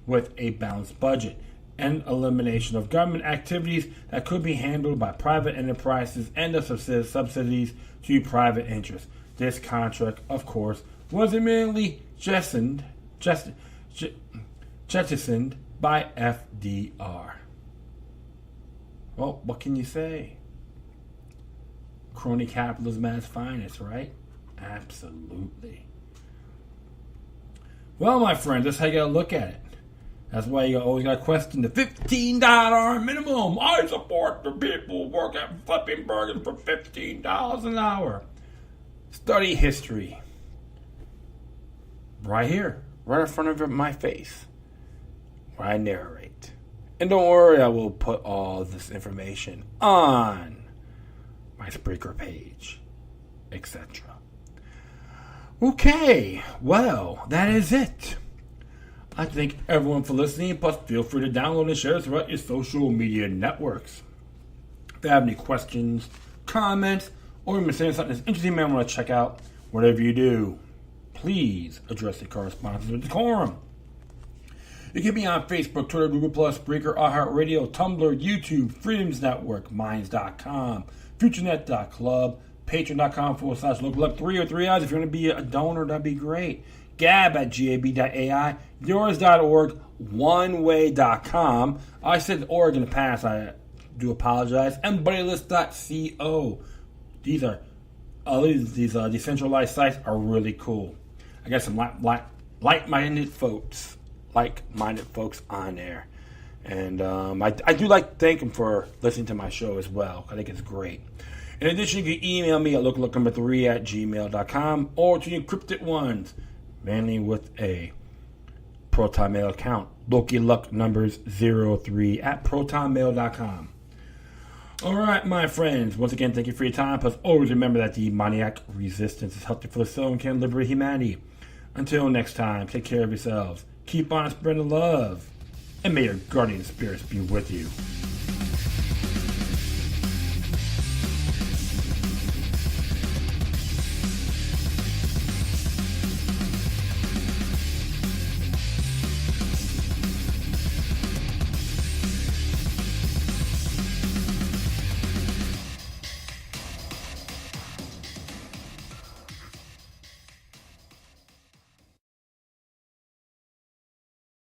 with a balanced budget, and elimination of government activities that could be handled by private enterprises and the subsidies to private interests. This contract, of course, was immediately jettisoned by FDR. Well, what can you say? Crony capitalism at its finest, right? Absolutely. Well, my friend, that's how you gotta look at it. That's why you always gotta question the $15 minimum. I support the people working flipping burgers for $15 an hour. Study history. Right here, right in front of my face, where I narrate. And don't worry, I will put all this information on my Spreaker page, etc. Okay, well, that is it. I thank everyone for listening, plus feel free to download and share throughout your social media networks. If you have any questions, comments, or you're saying something that's interesting, man, I want to check out, whatever you do, please address the correspondence with decorum. You can be on Facebook, Twitter, Google+, Spreaker, iHeartRadio, Tumblr, YouTube, Freedoms Network, Minds.com, FutureNet.club, Patreon.com/LocalUp303 If you want to be a donor, that'd be great. Gab at gab.ai, yours.org, oneway.com. I said org in the past, I do apologize. And buddylist.co. These decentralized sites are really cool. I got some like-minded folks on there. And I do like to thank them for listening to my show as well. I think it's great. In addition, you can email me at locallup3 @gmail.com or to the encrypted ones, mainly with a ProtonMail account, LokiLuckNumbers03 @protonmail.com. All right, my friends. Once again, thank you for your time. Plus, always remember that the demoniac resistance is healthy for the soul and can liberate humanity. Until next time, take care of yourselves. Keep on spreading love. And may your guardian spirits be with you.